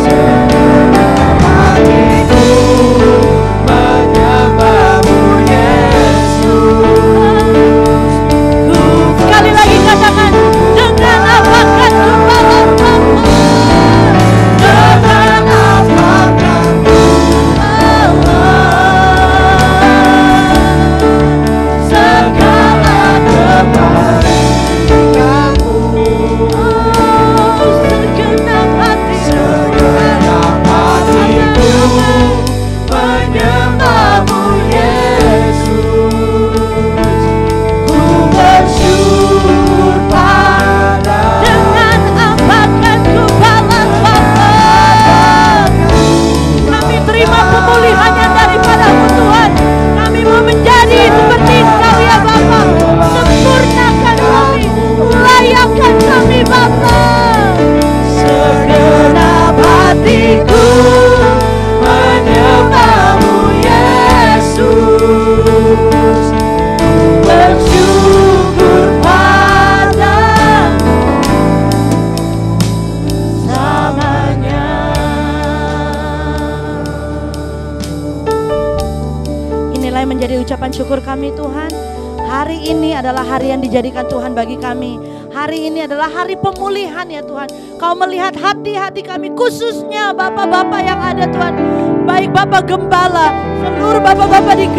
Segenap hatiku menyembahmu Yesus. Sekali lagi katakan, dengan apa akan ku balas Bapa? Dengan apa akan ku segala kebaikanmu. Segenap hati. Segenap hatiku menyembahmu Yesus. Ku bersyukur padamu. Dengan apa akan ku balas Bapa? Kami terima pemulihan yang daripada-Mu Tuhan. Kami mau menjadi seperti Engkau ya Bapa. Sempurnakan kami, layakkan kami Bapa. Segenap hatiku menyembahmu Yesus. Bersyukur padamu selamanya. Inilah yang menjadi ucapan syukur kami Tuhan. Hari ini adalah hari yang dijadikan Tuhan bagi kami. Hari ini adalah hari pemulihan ya Tuhan. Kau melihat hati-hati kami, khususnya Bapak-bapak yang ada Tuhan. Baik Bapak Gembala, seluruh Bapak-bapak di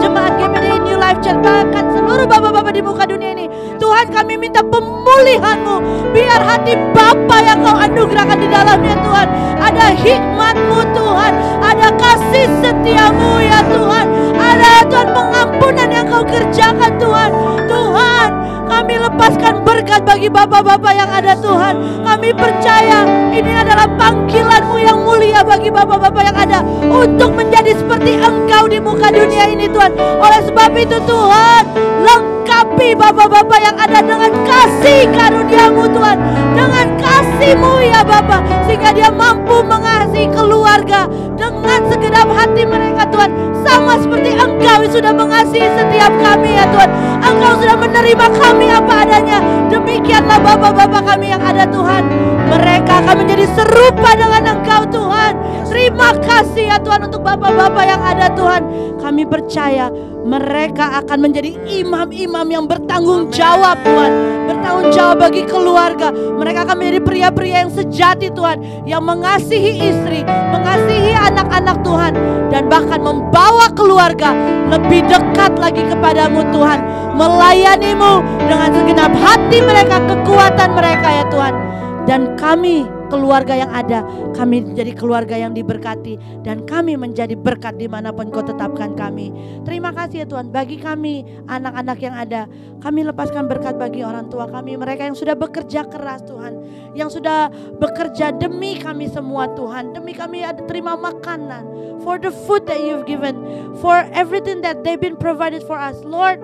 jemaat GPD New Life Church, bahkan seluruh Bapak-bapak di muka dunia ini. Tuhan, kami minta pemulihan-Mu. Biar hati Bapa yang Kau anugerahkan di dalamnya Tuhan, ada hikmat-Mu Tuhan, ada kasih setia-Mu ya Tuhan, ada ya Tuhan pengampunan yang Kau kerjakan Tuhan. Tuhan, kami lepaskan berkat bagi Bapak-bapak yang ada Tuhan. Kami percaya ini adalah panggilan-Mu yang mulia bagi Bapak-bapak yang ada untuk menjadi seperti Engkau di muka dunia ini Tuhan. Oleh sebab itu Tuhan, lengkapi Bapak-bapak yang ada dengan kasih karunia-Mu Tuhan, dengan kasih-Mu ya ya Bapa, sehingga dia mampu mengasihi keluarga dengan segenap hati mereka Tuhan, sama seperti Engkau sudah mengasihi setiap kami ya Tuhan. Engkau sudah menerima kami apa adanya. Demikianlah Bapa-Bapa kami yang ada Tuhan, mereka akan menjadi serupa dengan Engkau Tuhan. Terima kasih ya Tuhan untuk Bapak-Bapak yang ada Tuhan. Kami percaya mereka akan menjadi imam-imam yang bertanggung jawab Tuhan, bertanggung jawab bagi keluarga. Mereka akan menjadi pria-pria yang sejati Tuhan, yang mengasihi istri, mengasihi anak-anak Tuhan, dan bahkan membawa keluarga lebih dekat lagi kepadamu Tuhan, melayanimu dengan segenap hati mereka, kekuatan mereka ya Tuhan. Dan kami keluarga yang ada, kami menjadi keluarga yang diberkati, dan kami menjadi berkat dimanapun Kau tetapkan kami. Terima kasih ya Tuhan, bagi kami anak-anak yang ada, kami lepaskan berkat bagi orang tua kami, mereka yang sudah bekerja keras Tuhan, yang sudah bekerja demi kami semua Tuhan, demi kami ada terima makanan, for the food that you've given, for everything that they've been provided for us. Lord,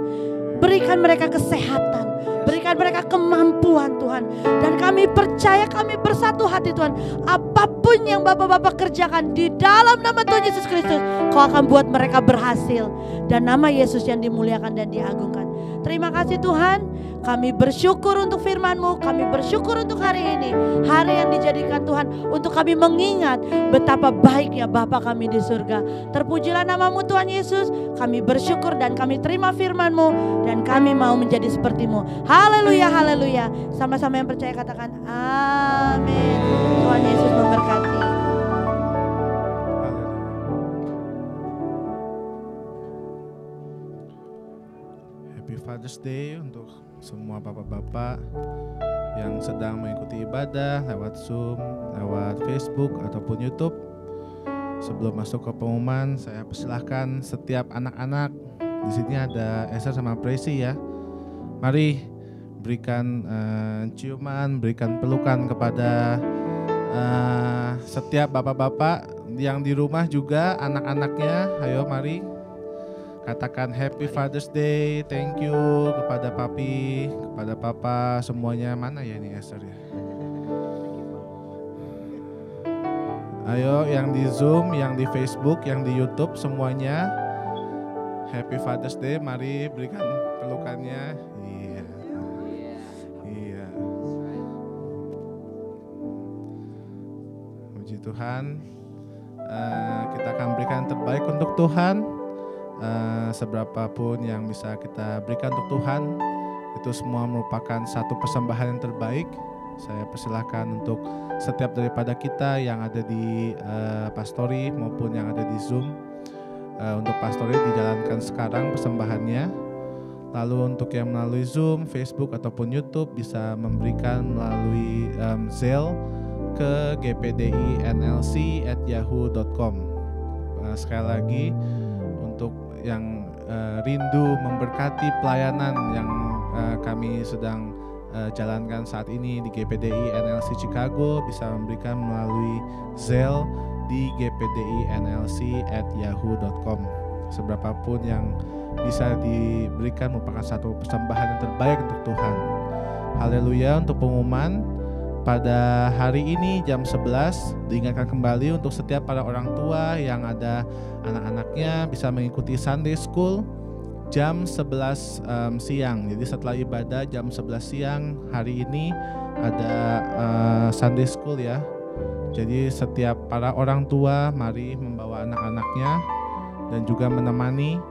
berikan mereka kesehatan, berikan mereka kemampuan Tuhan. Dan kami percaya, kami bersatu hati Tuhan, apapun yang Bapak-Bapak kerjakan di dalam nama Tuhan Yesus Kristus, Kau akan buat mereka berhasil, dan nama Yesus yang dimuliakan dan diagungkan. Terima kasih Tuhan, kami bersyukur untuk firman-Mu, kami bersyukur untuk hari ini, hari yang dijadikan Tuhan untuk kami mengingat betapa baiknya Bapa kami di surga. Terpujilah nama-Mu Tuhan Yesus, kami bersyukur dan kami terima firman-Mu, dan kami mau menjadi seperti-Mu. Haleluya, haleluya. Sama-sama yang percaya katakan amin. Tuhan Yesus memberkati. Happy Father's Day untuk semua bapak-bapak yang sedang mengikuti ibadah lewat Zoom, lewat Facebook ataupun YouTube. Sebelum masuk ke pengumuman, saya persilahkan setiap anak-anak. Di sini ada Esther sama Presi ya. Mari berikan ciuman, berikan pelukan kepada setiap bapak-bapak yang di rumah juga, anak-anaknya. Ayo mari katakan Happy Father's Day, thank you kepada papi, kepada papa, semuanya. Mana ya ini Esther ya? Ayo yang di Zoom, yang di Facebook, yang di YouTube, semuanya Happy Father's Day. Mari berikan pelukannya. Iya. Iya. Puji Tuhan. Kita akan berikan yang terbaik untuk Tuhan. Seberapapun yang bisa kita berikan untuk Tuhan, itu semua merupakan satu persembahan yang terbaik. Saya persilahkan untuk setiap daripada kita yang ada di Pastori maupun yang ada di Zoom. Untuk Pastori dijalankan sekarang persembahannya. Lalu untuk yang melalui Zoom, Facebook ataupun YouTube bisa memberikan melalui Zelle ke gpdi.nlc@yahoo.com. Sekali lagi untuk yang rindu memberkati pelayanan yang kami sedang jalankan saat ini di GPDI NLC Chicago, bisa memberikan melalui Zelle di gpdi.nlc@yahoo.com. Seberapapun yang bisa diberikan merupakan satu persembahan yang terbaik untuk Tuhan. Haleluya. Untuk pengumuman pada hari ini jam 11 diingatkan kembali untuk setiap para orang tua yang ada anak-anaknya bisa mengikuti Sunday School jam 11 siang. Jadi setelah ibadah jam 11 siang hari ini ada Sunday School ya. Jadi setiap para orang tua mari membawa anak-anaknya dan juga menemani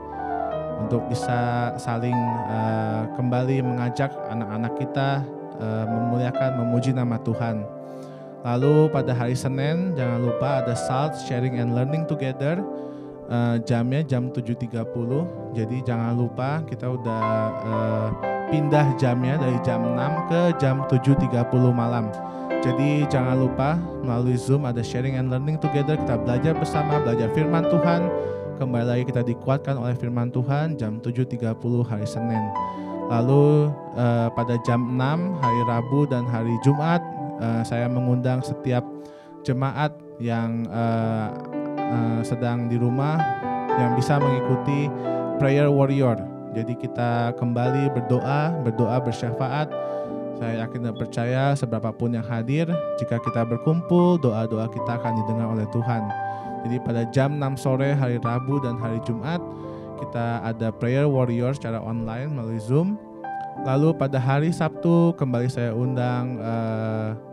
untuk bisa saling kembali mengajak anak-anak kita memuliakan, memuji nama Tuhan. Lalu pada hari Senin jangan lupa ada Salt Sharing and Learning Together. Jamnya jam 7.30. Jadi jangan lupa kita udah pindah jamnya dari jam 6 ke jam 7.30 malam. Jadi jangan lupa melalui Zoom ada Sharing and Learning Together. Kita belajar bersama, belajar firman Tuhan. Kembali lagi kita dikuatkan oleh firman Tuhan jam 7.30 hari Senin. Lalu pada jam 6 hari Rabu dan hari Jumat saya mengundang setiap jemaat yang sedang di rumah yang bisa mengikuti Prayer Warrior. Jadi kita kembali berdoa bersyafaat Saya yakin dan percaya seberapapun yang hadir, jika kita berkumpul, doa-doa kita akan didengar oleh Tuhan. Jadi pada jam 6 sore hari Rabu dan hari Jumat, kita ada prayer warrior secara online melalui Zoom. Lalu pada hari Sabtu kembali saya undang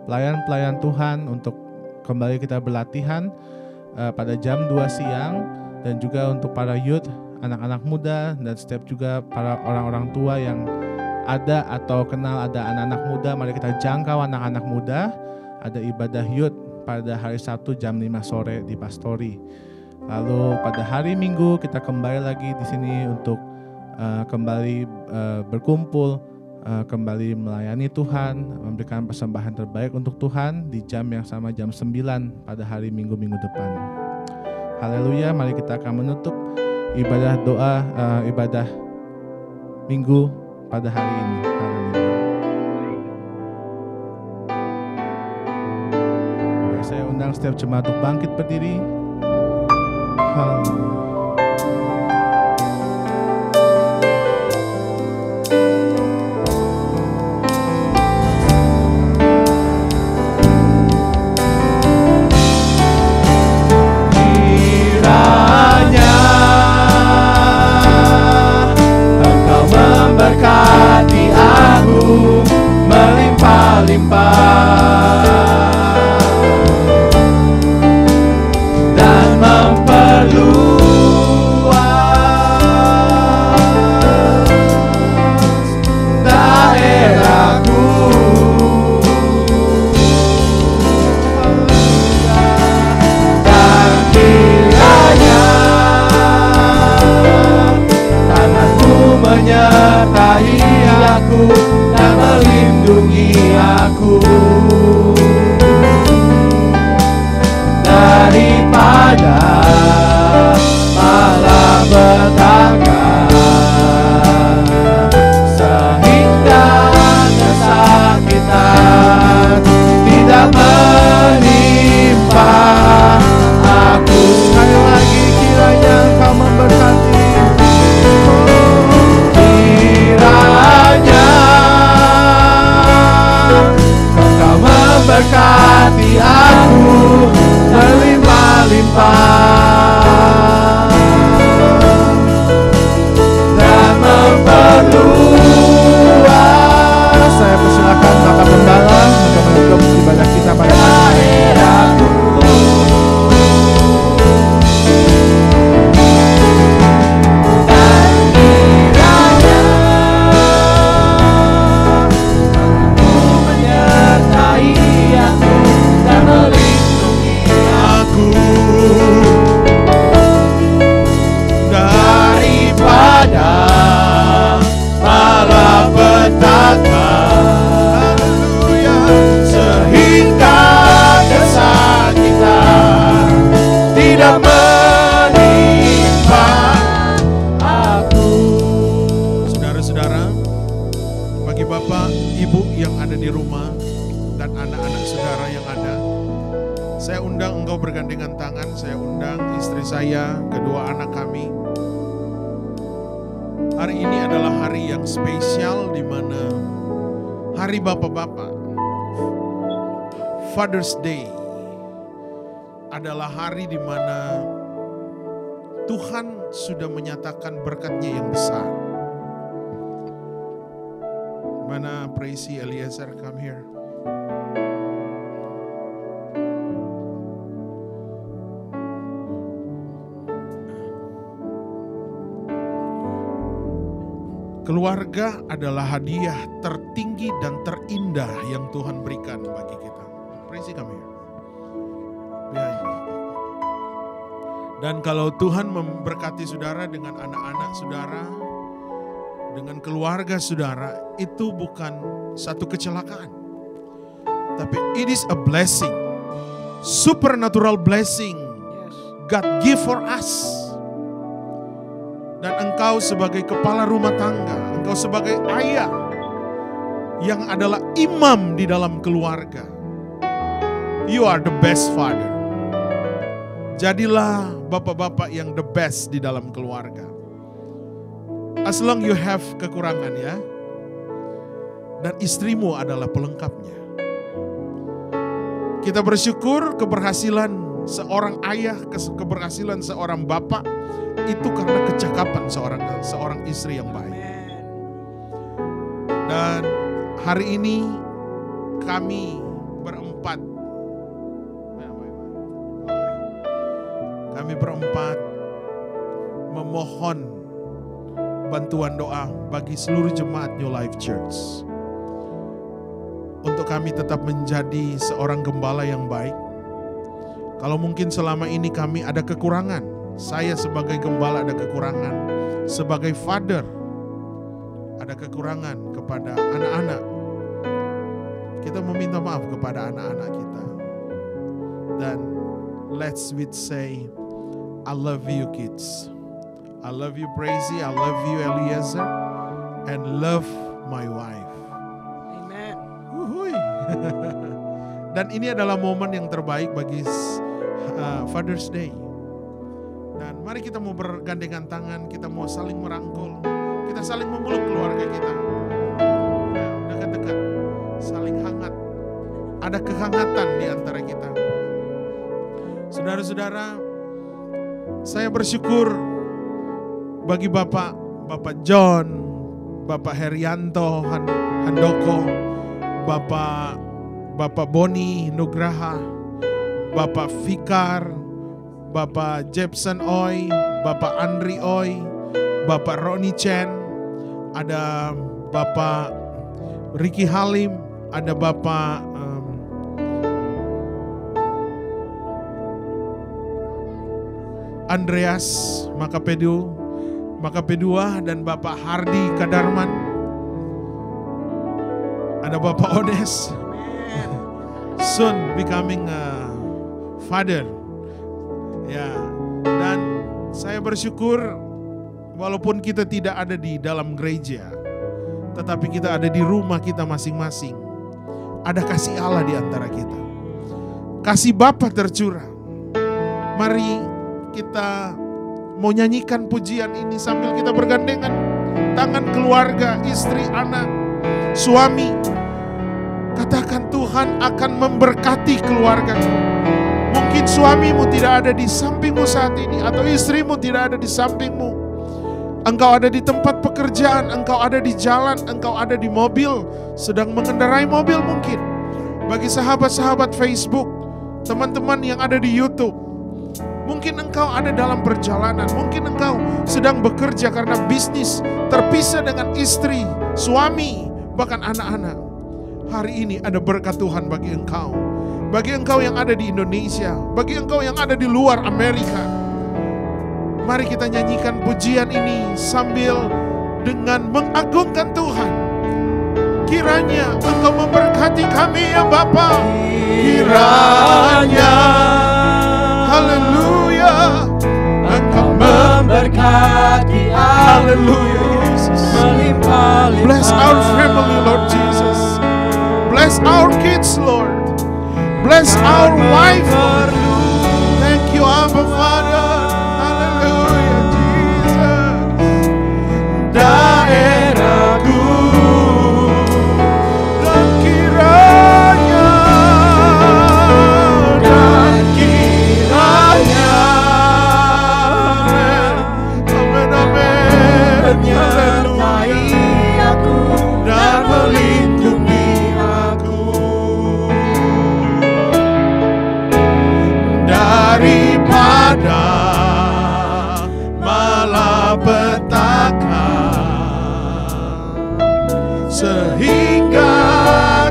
pelayan-pelayan Tuhan untuk kembali kita berlatihan pada jam 2 siang. Dan juga untuk para youth, anak-anak muda, dan setiap juga para orang-orang tua yang ada atau kenal ada anak-anak muda, mari kita jangkau anak-anak muda. Ada ibadah youth pada hari Sabtu jam 5 sore di Pastori. Lalu pada hari Minggu kita kembali lagi di sini untuk kembali berkumpul, kembali melayani Tuhan, memberikan persembahan terbaik untuk Tuhan di jam yang sama, jam 9 pada hari Minggu-minggu depan. Haleluya, mari kita akan menutup ibadah doa, ibadah Minggu pada hari ini. Haleluya. Saya undang setiap jemaat untuk bangkit berdiri. Haleluya. Berkati aku melimpah-limpah dan memperluas daerahku. Dan kiranya tanganmu menyertai aku dan melindungi aku daripada malapetaka, sehingga kesakitan tidak menimpa aku. Sekali lagi, kiranya Engkau memberkati. Berkati aku berlimpah-limpah dan memperluas. Saya persilakan Bapak Gembala untuk menutup ibadah kita pada hari ini. Bergandengan tangan, saya undang istri saya, kedua anak kami. Hari ini adalah hari yang spesial, di mana hari bapak-bapak, Father's Day, adalah hari di mana Tuhan sudah menyatakan berkat-Nya yang besar. Mana Praise Eliezer, come here. Keluarga adalah hadiah tertinggi dan terindah yang Tuhan berikan bagi kita. Praise kami. Dan kalau Tuhan memberkati saudara dengan anak-anak saudara, dengan keluarga saudara, itu bukan satu kecelakaan. Tapi it is a blessing. Supernatural blessing God give for us. Dan engkau sebagai kepala rumah tangga, engkau sebagai ayah yang adalah imam di dalam keluarga. You are the best father. Jadilah bapak-bapak yang the best di dalam keluarga. As long you have kekurangan ya. dan istrimu adalah pelengkapnya. Kita bersyukur keberhasilan seorang ayah, keberhasilan seorang bapak itu karena kecakapan seorang istri yang baik. Dan hari ini kami berempat memohon bantuan doa bagi seluruh jemaat New Life Church. Untuk kami tetap menjadi seorang gembala yang baik. Kalau mungkin selama ini kami ada kekurangan, saya sebagai gembala ada kekurangan, sebagai father ada kekurangan kepada anak-anak. Kita meminta maaf kepada anak-anak kita. Dan let's say, I love you kids. I love you Praisy, I love you Eliezer, and love my wife. Dan ini adalah momen yang terbaik bagi Father's Day. Dan mari kita mau bergandengan tangan, kita mau saling merangkul, kita saling memeluk keluarga kita. Dekat-dekat, saling hangat. Ada kehangatan di antara kita. Saudara-saudara, saya bersyukur bagi Bapak John, Bapak Herianto Handoko, Bapak Boni Nugraha, Bapak Fikar, Bapak Jepson Oi, Bapak Andri Oi, Bapak Roni Chen, ada Bapak Ricky Halim, ada Bapak Andreas Makapedua dan Bapak Hardi Kadarman. Ada Bapak Odes, soon becoming a father. Ya, dan saya bersyukur walaupun kita tidak ada di dalam gereja, tetapi kita ada di rumah kita masing-masing. Ada kasih Allah di antara kita. Kasih Bapa tercurah. Mari kita mau nyanyikan pujian ini sambil kita bergandengan tangan, keluarga, istri, anak, suami. Katakan, Tuhan akan memberkati keluargamu. Mungkin suamimu tidak ada di sampingmu saat ini, atau istrimu tidak ada di sampingmu. Engkau ada di tempat pekerjaan, engkau ada di jalan, engkau ada di mobil, sedang mengendarai mobil mungkin. Bagi sahabat-sahabat Facebook, teman-teman yang ada di YouTube, mungkin engkau ada dalam perjalanan, mungkin engkau sedang bekerja karena bisnis, terpisah dengan istri, suami, bahkan anak-anak. Hari ini ada berkat Tuhan bagi engkau. Bagi engkau yang ada di Indonesia, bagi engkau yang ada di luar Amerika. Mari kita nyanyikan pujian ini sambil dengan mengagungkan Tuhan. Kiranya engkau memberkati kami ya Bapa. Kiranya, haleluya, engkau memberkati aku. Haleluya Yesus. Bless our family Lord Jesus. Bless our kids, Lord. Bless our wife, Lord. Thank you, Abba Father. Hallelujah, Jesus. Daerahku dan kiranya, amin, amin. Menyertai aku dan melindungi daripada malapetaka, sehingga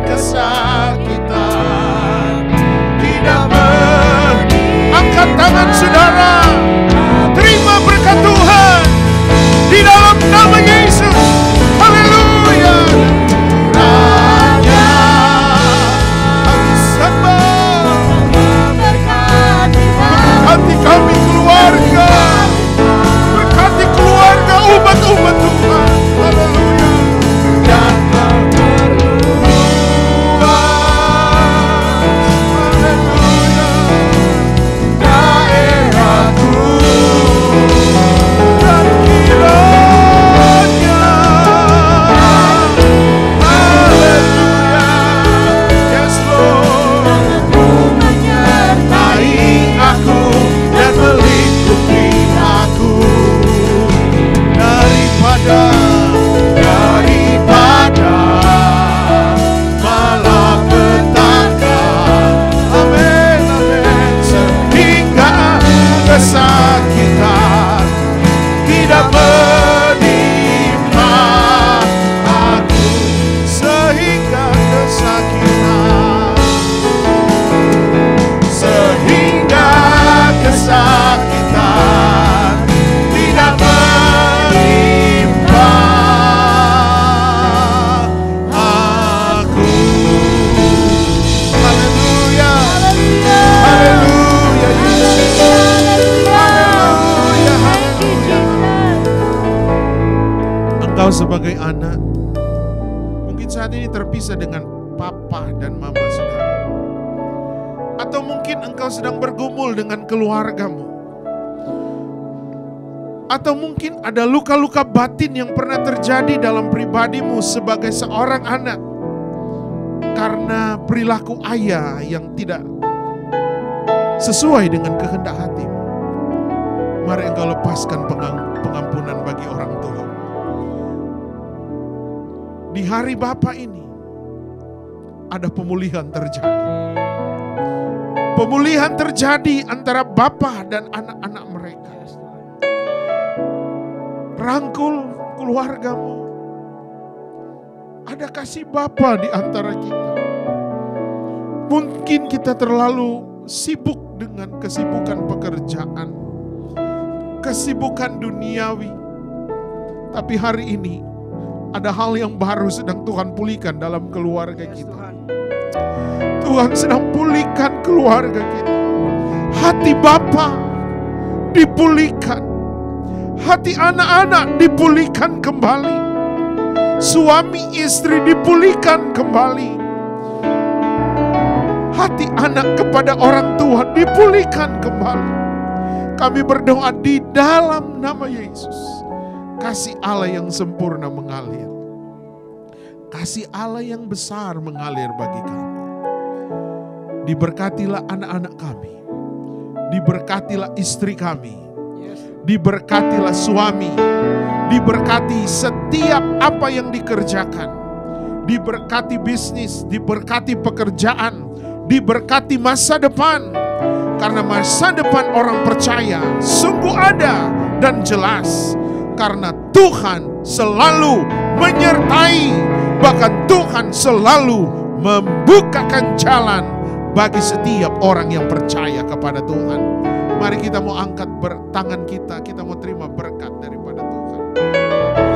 kesakitan tidak angkat tangan saudara, terima berkat Tuhan di dalam nama Yesus. Haleluya. Berkati kami keluarga, berkati keluarga umat-umat Tuhan. Haleluya. Dan terluas, haleluya. Daerah sebagai anak, mungkin saat ini terpisah dengan papa dan mama saudara. Atau mungkin engkau sedang bergumul dengan keluargamu. Atau mungkin ada luka-luka batin yang pernah terjadi dalam pribadimu sebagai seorang anak. Karena perilaku ayah yang tidak sesuai dengan kehendak hatimu. Mari engkau lepaskan pengampunan bagi orang tua. Di hari Bapa ini ada pemulihan terjadi. Pemulihan terjadi antara bapa dan anak-anak mereka. Rangkul keluargamu. Ada kasih Bapa di antara kita. Mungkin kita terlalu sibuk dengan kesibukan pekerjaan, kesibukan duniawi. Tapi hari ini ada hal yang baru sedang Tuhan pulihkan dalam keluarga kita. Tuhan sedang pulihkan keluarga kita. Hati Bapa dipulihkan. Hati anak-anak dipulihkan kembali. Suami istri dipulihkan kembali. Hati anak kepada orang tua dipulihkan kembali. Kami berdoa di dalam nama Yesus. Kasih Allah yang sempurna mengalir. Kasih Allah yang besar mengalir bagi kami. Diberkatilah anak-anak kami. Diberkatilah istri kami. Diberkatilah suami. Diberkati setiap apa yang dikerjakan. Diberkati bisnis, diberkati pekerjaan, diberkati masa depan. Karena masa depan orang percaya sungguh ada dan jelas. Karena Tuhan selalu menyertai. Bahkan Tuhan selalu membukakan jalan bagi setiap orang yang percaya kepada Tuhan. Mari kita mau angkat tangan kita mau terima berkat daripada Tuhan.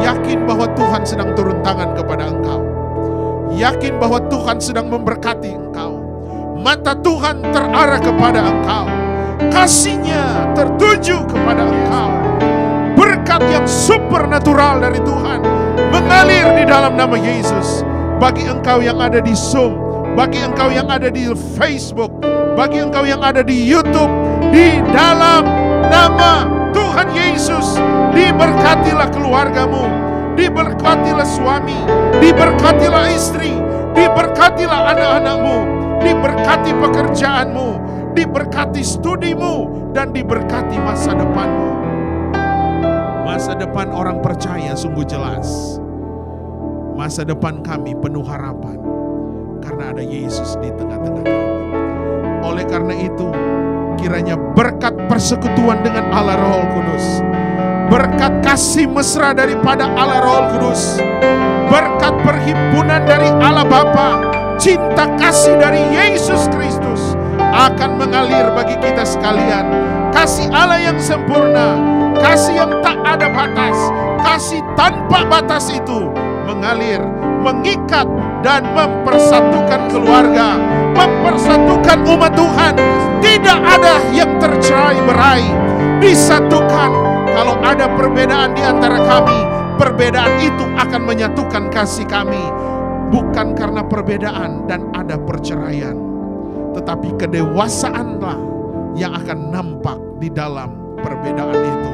Yakin bahwa Tuhan sedang turun tangan kepada engkau. Yakin bahwa Tuhan sedang memberkati engkau. Mata Tuhan terarah kepada engkau. Kasih-Nya tertuju kepada engkau. Berkat yang supernatural dari Tuhan mengalir di dalam nama Yesus. Bagi engkau yang ada di Zoom, bagi engkau yang ada di Facebook, bagi engkau yang ada di YouTube, di dalam nama Tuhan Yesus, diberkatilah keluargamu, diberkatilah suami, diberkatilah istri, diberkatilah anak-anakmu, diberkati pekerjaanmu, diberkati studimu, dan diberkati masa depanmu. Masa depan orang percaya sungguh jelas. Masa depan kami penuh harapan. Karena ada Yesus di tengah-tengah kami. Oleh karena itu, kiranya berkat persekutuan dengan Allah Roh Kudus, berkat kasih mesra daripada Allah Roh Kudus, berkat perhimpunan dari Allah Bapa, cinta kasih dari Yesus Kristus akan mengalir bagi kita sekalian. Kasih Allah yang sempurna, kasih yang tak ada batas, kasih tanpa batas itu mengalir, mengikat dan mempersatukan keluarga, mempersatukan umat Tuhan. Tidak ada yang tercerai-berai, disatukan. Kalau ada perbedaan di antara kami, perbedaan itu akan menyatukan kasih kami. Bukan karena perbedaan dan ada perceraian, tetapi kedewasaanlah yang akan nampak di dalam perbedaan itu.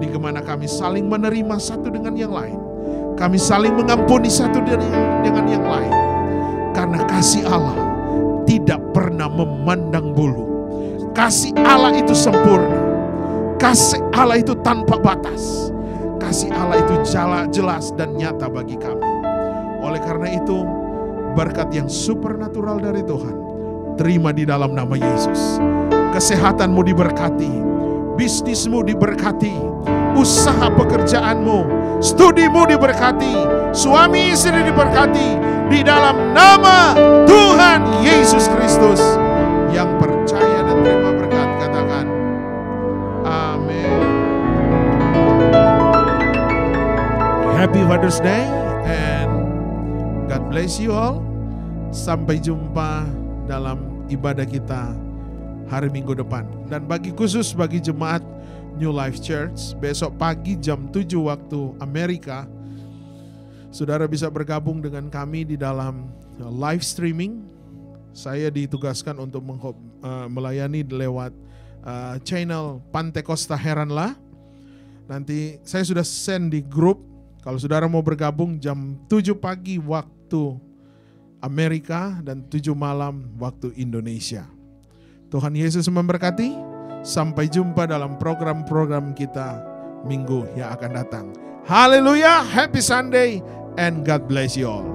Di mana kami saling menerima satu dengan yang lain. Kami saling mengampuni satu dengan yang lain. Karena kasih Allah tidak pernah memandang bulu. Kasih Allah itu sempurna. Kasih Allah itu tanpa batas. Kasih Allah itu jelas dan nyata bagi kami. Oleh karena itu, berkat yang supernatural dari Tuhan terima di dalam nama Yesus. Kesehatanmu diberkati, bisnismu diberkati, usaha pekerjaanmu, studimu diberkati, suami istri diberkati di dalam nama Tuhan Yesus Kristus. Yang percaya dan terima berkat katakan amin. Happy Father's Day and God bless you all. Sampai jumpa dalam ibadah kita hari Minggu depan. Dan bagi jemaat New Life Church, besok pagi jam 7 waktu Amerika, saudara bisa bergabung dengan kami di dalam live streaming. Saya ditugaskan untuk melayani lewat channel Pantekosta Heranlah. Nanti saya sudah send di grup. Kalau saudara mau bergabung jam 7 pagi waktu Amerika dan 7 malam waktu Indonesia. Tuhan Yesus memberkati. Sampai jumpa dalam program-program kita minggu yang akan datang. Haleluya, happy Sunday, and God bless you all.